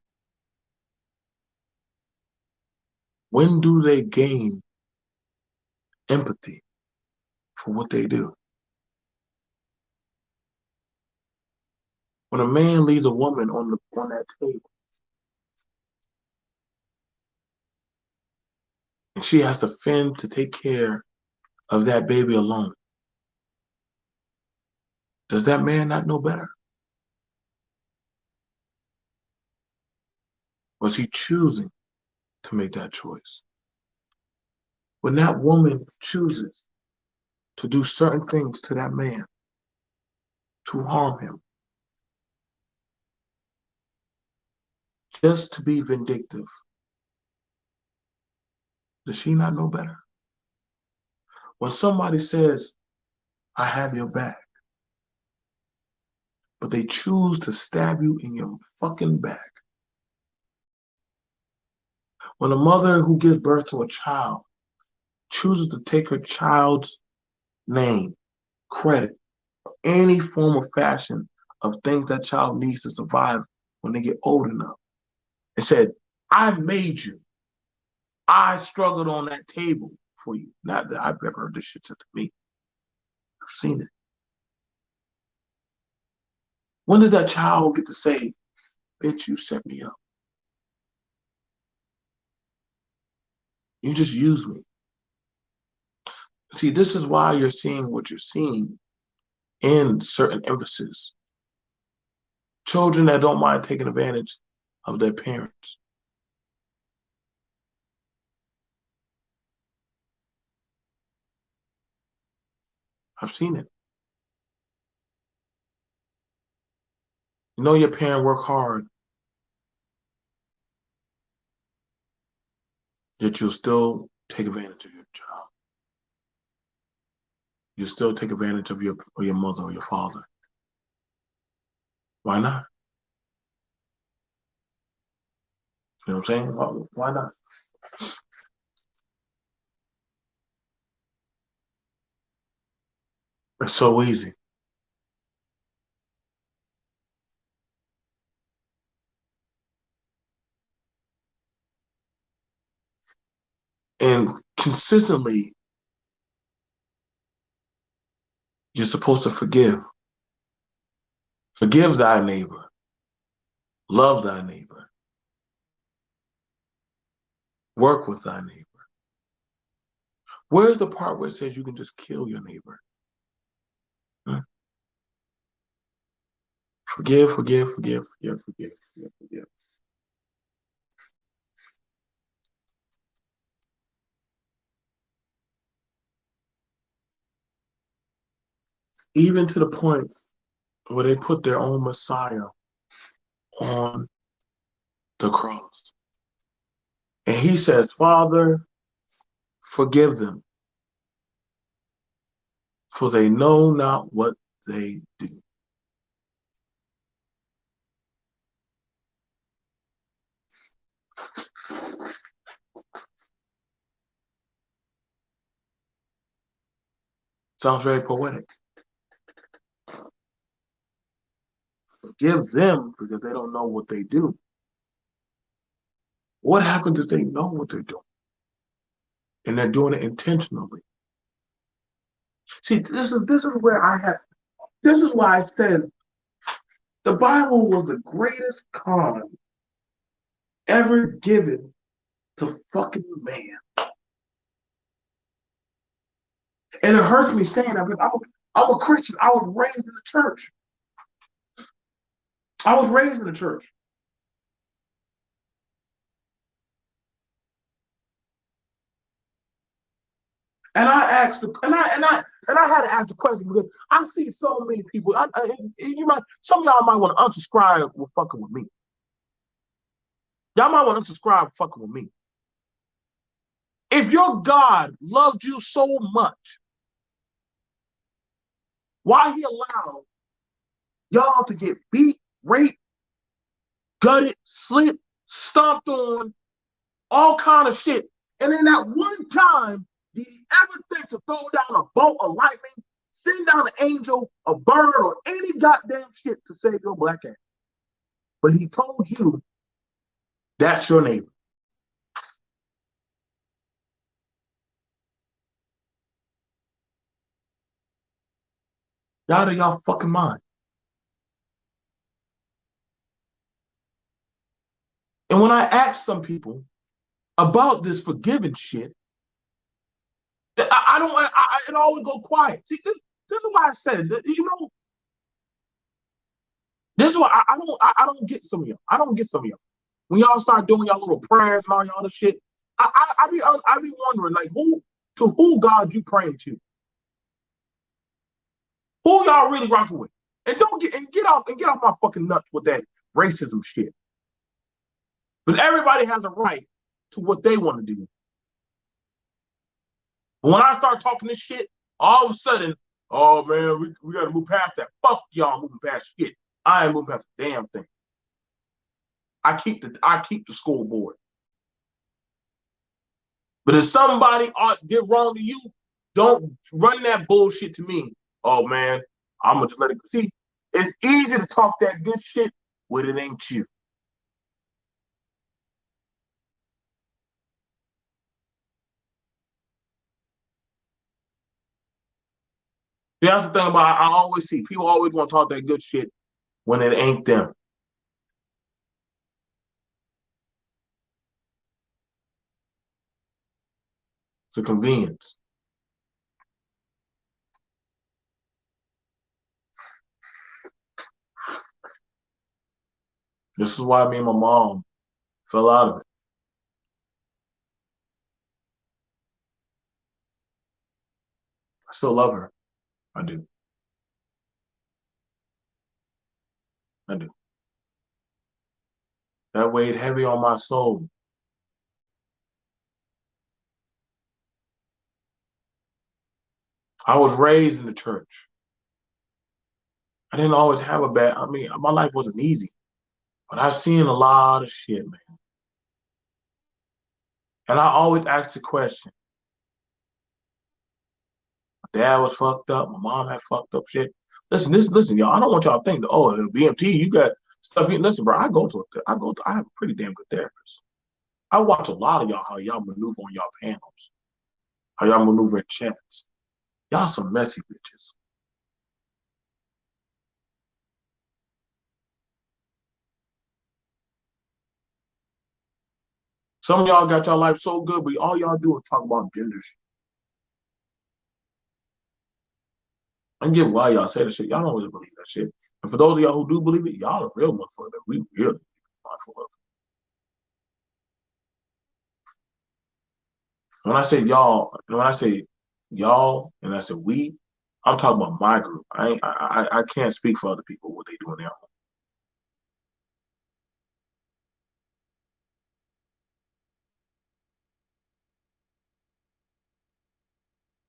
When do they gain empathy for what they do? When a man leaves a woman on that table and she has to fend to take care of that baby alone, does that man not know better? Was he choosing to make that choice? When that woman chooses to do certain things to that man, to harm him, just to be vindictive, does she not know better? When somebody says, I have your back, but they choose to stab you in your fucking back. When a mother who gives birth to a child chooses to take her child's name, credit, any form of fashion of things that child needs to survive when they get old enough, and said, I made you. I struggled on that table for you. Not that I've ever heard this shit said to me. I've seen it. When does that child get to say, bitch, you set me up? You just used me. See, this is why you're seeing what you're seeing in certain emphasis. Children that don't mind taking advantage of their parents. I've seen it. You know your parent work hard, yet you'll still take advantage of your child. You still take advantage of your mother or your father. Why not? You know what I'm saying? Why not? It's so easy. And consistently, you're supposed to forgive. Forgive thy neighbor. Love thy neighbor. Work with thy neighbor. Where's the part where it says you can just kill your neighbor? Huh? Forgive, forgive, forgive, forgive, forgive, forgive, forgive. Even to the point where they put their own Messiah on the cross. And he says, Father, forgive them, for they know not what they do. Sounds very poetic. Forgive them because they don't know what they do. What happens if they know what they're doing and they're doing it intentionally? See, this is why I said the Bible was the greatest con ever given to fucking man. And it hurts me saying that because I'm a Christian. I was raised in the church. I was raised in the church. And I asked, and I had to ask the question because I see so many people. Some of y'all might want to unsubscribe with fucking with me. Y'all might want to unsubscribe with fucking with me. If your God loved you so much, why he allowed y'all to get beat, raped, gutted, slit, stomped on, all kind of shit, and then that one time, did he ever think to throw down a bolt of lightning, send down an angel, a bird, or any goddamn shit to save your black ass? but he told you that's your neighbor. Y'all out of y'all fucking mind. And when I ask some people about this forgiving shit, I don't. It always go quiet. See, this is why I said it. You know, this is why I don't get some of y'all. I don't get some of y'all. When y'all start doing y'all little prayers and all y'all other shit, I be wondering like who God you praying to? Who y'all really rocking with? And don't get off my fucking nuts with that racism shit. Because everybody has a right to what they want to do. But when I start talking this shit, all of a sudden, oh man, we gotta move past that. Fuck y'all moving past shit. I ain't moving past the damn thing. I keep the scoreboard. But if somebody did wrong to you, don't run that bullshit to me. Oh man, I'm gonna just let it go. See, it's easy to talk that good shit when it ain't you. See, that's the thing about I always see people always want to talk that good shit when it ain't them. It's a convenience. This is why me and my mom fell out of it. I still love her. I do. I do. That weighed heavy on my soul. I was raised in the church. I didn't always have a bad, I mean, my life wasn't easy, but I've seen a lot of shit, man. And I always ask the question, my dad was fucked up, my mom had fucked up shit. Listen, y'all, I don't want y'all to think that, oh, BMT, you got stuff. Listen, bro, I have a pretty damn good therapist. I watch a lot of y'all, how y'all maneuver on y'all panels, how y'all maneuver in chats. Y'all some messy bitches. Some of y'all got y'all life so good, but all y'all do is talk about gender shit. I get why y'all say that shit. Y'all don't really believe that shit. And for those of y'all who do believe it, y'all are real motherfuckers. We really mindful of. When I say y'all, and when I say y'all, and I say we, I'm talking about my group. I can't speak for other people what they do in their home.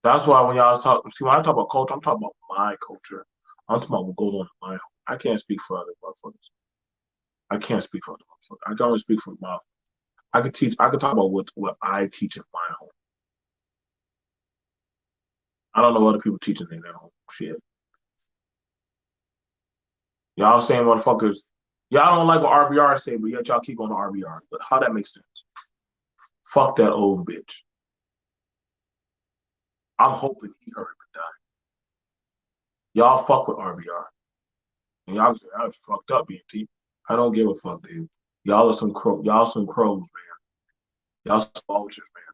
That's why when y'all talk, see when I talk about culture, I'm talking about my culture. I'm talking about what goes on in my home. I can't speak for other motherfuckers. I can't speak for other motherfuckers. I can only speak for my. I could teach. I could talk about what I teach in my home. I don't know other people teaching in their home. Shit. Y'all saying motherfuckers, y'all don't like what RBR say, but yet y'all keep on the RBR. But how that makes sense? Fuck that old bitch. I'm hoping he hurt and die. Y'all fuck with RBR. And y'all say, I was fucked up, BT. I don't give a fuck, dude. Y'all some crows, man. Y'all some vultures, man.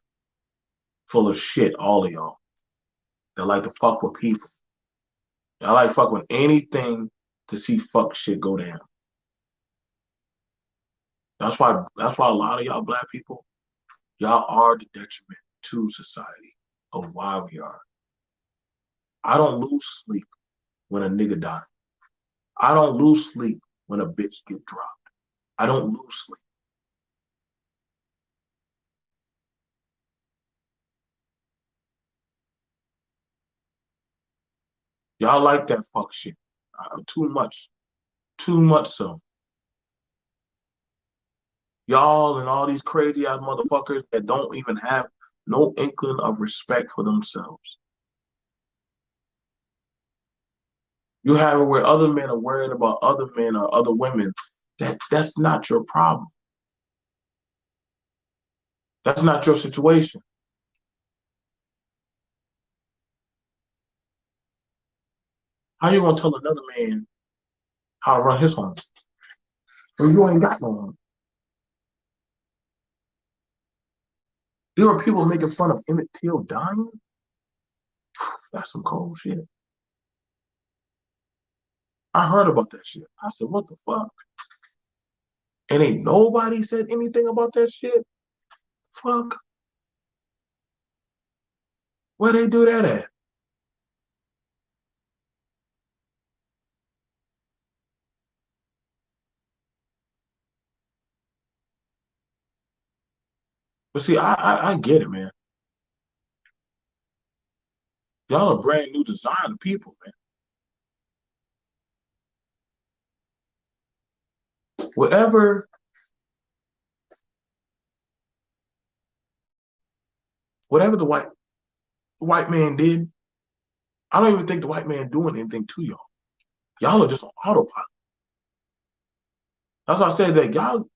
Full of shit, all of y'all. That like to fuck with people. Y'all like fuck with anything to see fuck shit go down. That's why a lot of y'all black people, y'all are the detriment to society of why we are. I don't lose sleep when a nigga die. I don't lose sleep when a bitch get dropped. I don't lose sleep. Y'all like that fuck shit. Too much. Too much so. Y'all and all these crazy ass motherfuckers that don't even have no inkling of respect for themselves. You have it where other men are worried about other men or other women That's not your problem. That's not your situation. How you gonna tell another man how to run his home when you ain't got no home? There are people making fun of Emmett Till dying. That's some cold shit. I heard about that shit. I said, what the fuck? And ain't nobody said anything about that shit. Fuck. Where they do that at? But see, I get it, man. Y'all are brand new design people, man. Whatever, whatever the white man did, I don't even think the white man doing anything to y'all. Y'all are just on autopilot. That's why I said that y'all,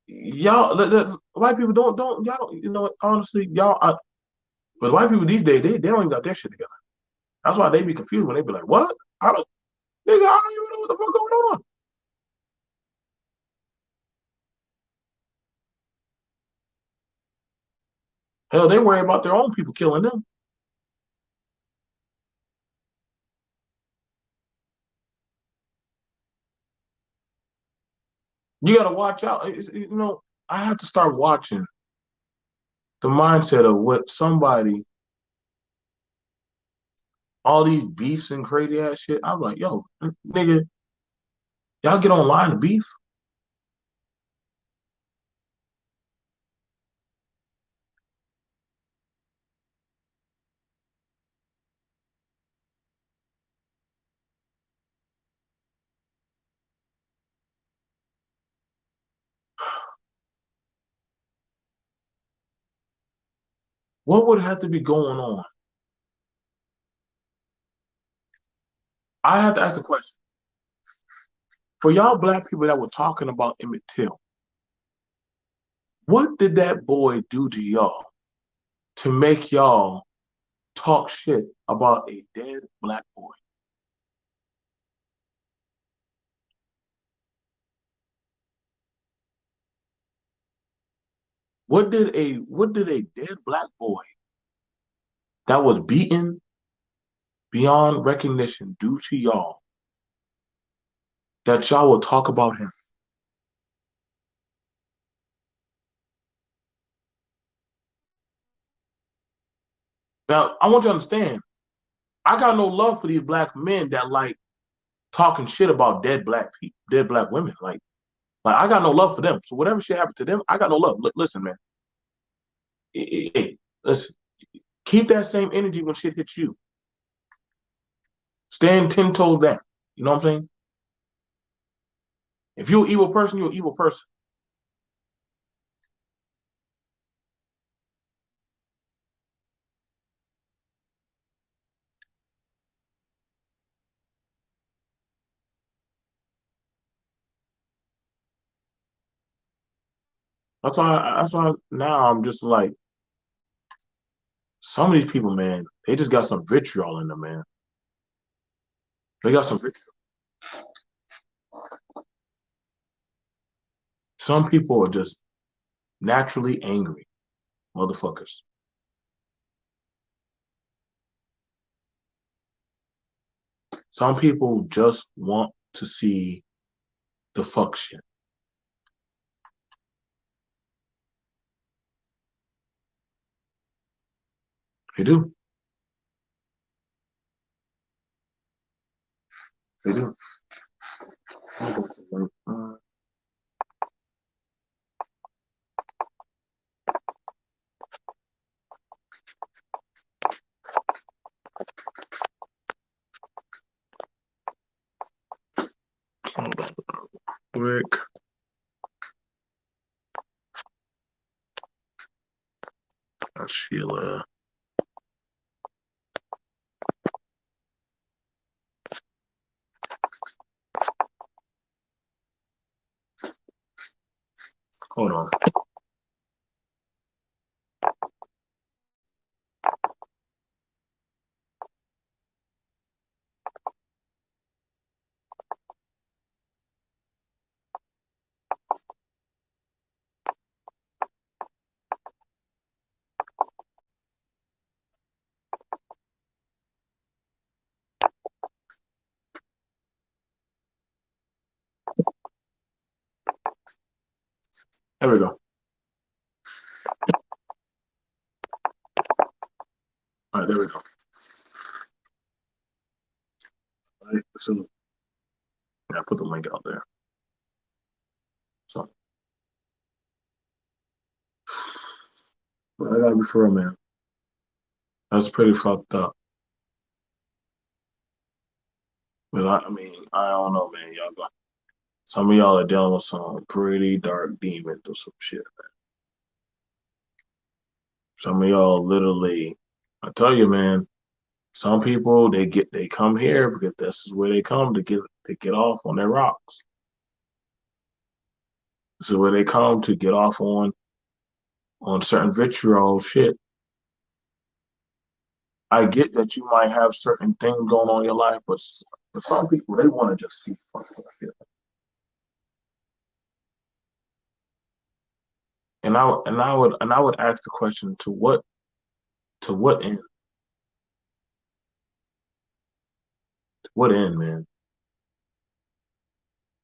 the white people y'all don't, honestly, but white people these days, they don't even got their shit together. That's why they be confused when they be like, what? Nigga, I don't even know what the fuck going on. Hell, they worry about their own people killing them. You gotta watch out. I have to start watching the mindset of what somebody, all these beefs and crazy ass shit. I'm like, yo, nigga, y'all get online to beef. What would have to be going on? I have to ask the question. For y'all black people that were talking about Emmett Till, what did that boy do to y'all to make y'all talk shit about a dead black boy? What did a dead black boy that was beaten beyond recognition do to y'all that y'all will talk about him? Now, I want you to understand, I got no love for these black men that like talking shit about dead black people, dead black women. Like I got no love for them. So whatever shit happened to them, I got no love. Listen, man. Listen. Keep that same energy when shit hits you. Stand 10 toes down. You know what I'm saying? If you're an evil person, you're an evil person. That's why now I'm just like, some of these people, man, they just got some vitriol in them, man. They got some vitriol. Some people are just naturally angry motherfuckers. Some people just want to see the fuck shit. They do. They do. Rick. Sheila. Hold on. There we go. All right, there we go. All right, so yeah, I put the link out there. So, but I gotta be for real, man. That's pretty fucked up. But I mean, I don't know, man. Some of y'all are dealing with some pretty dark demons or some shit. Some of y'all literally, I tell you, man. Some people they come here because this is where they come to get off on their rocks. This is where they come to get off on certain vitriol shit. I get that you might have certain things going on in your life, but for some people they want to just see fucking shit. And I would ask the question to what end? To what end, man?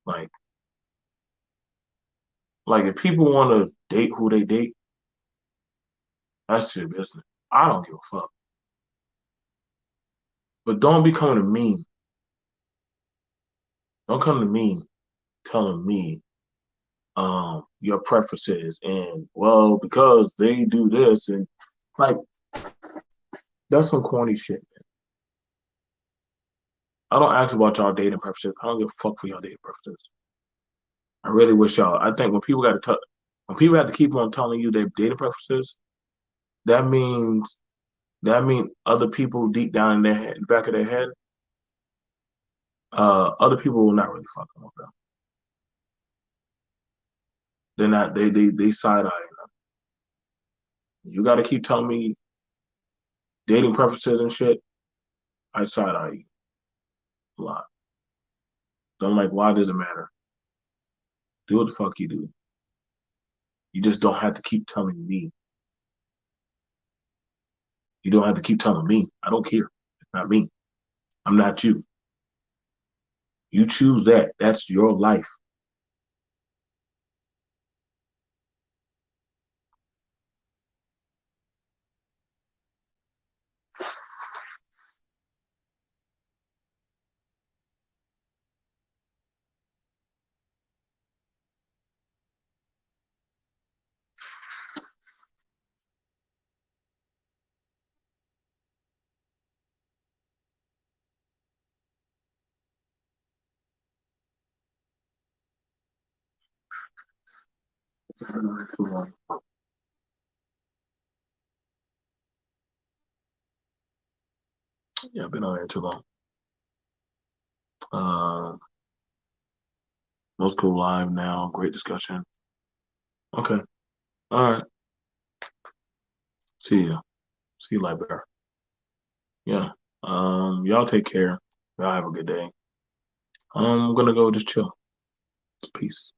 Like like if people want to date who they date, that's your business. I don't give a fuck. But don't be coming to me. Don't come to me telling me your preferences and well because they do this and like that's some corny shit, man. I don't ask about y'all dating preferences. I don't give a fuck for y'all dating preferences. I really wish y'all. I think when people have to keep on telling you their dating preferences, that means other people deep down in their head, back of their head, other people will not really fuck them with them. They're not. They side eyeing them. You got to keep telling me dating preferences and shit. I side eye you a lot. So I'm like, why does it matter? Do what the fuck you do. You just don't have to keep telling me. You don't have to keep telling me. I don't care. It's not me. I'm not you. You choose that. That's your life. Yeah, I've been on here too long. Uh, let's go live now. Great discussion. Okay. All right. See ya. See you later. Yeah. Y'all take care. Y'all have a good day. I'm gonna go just chill. Peace.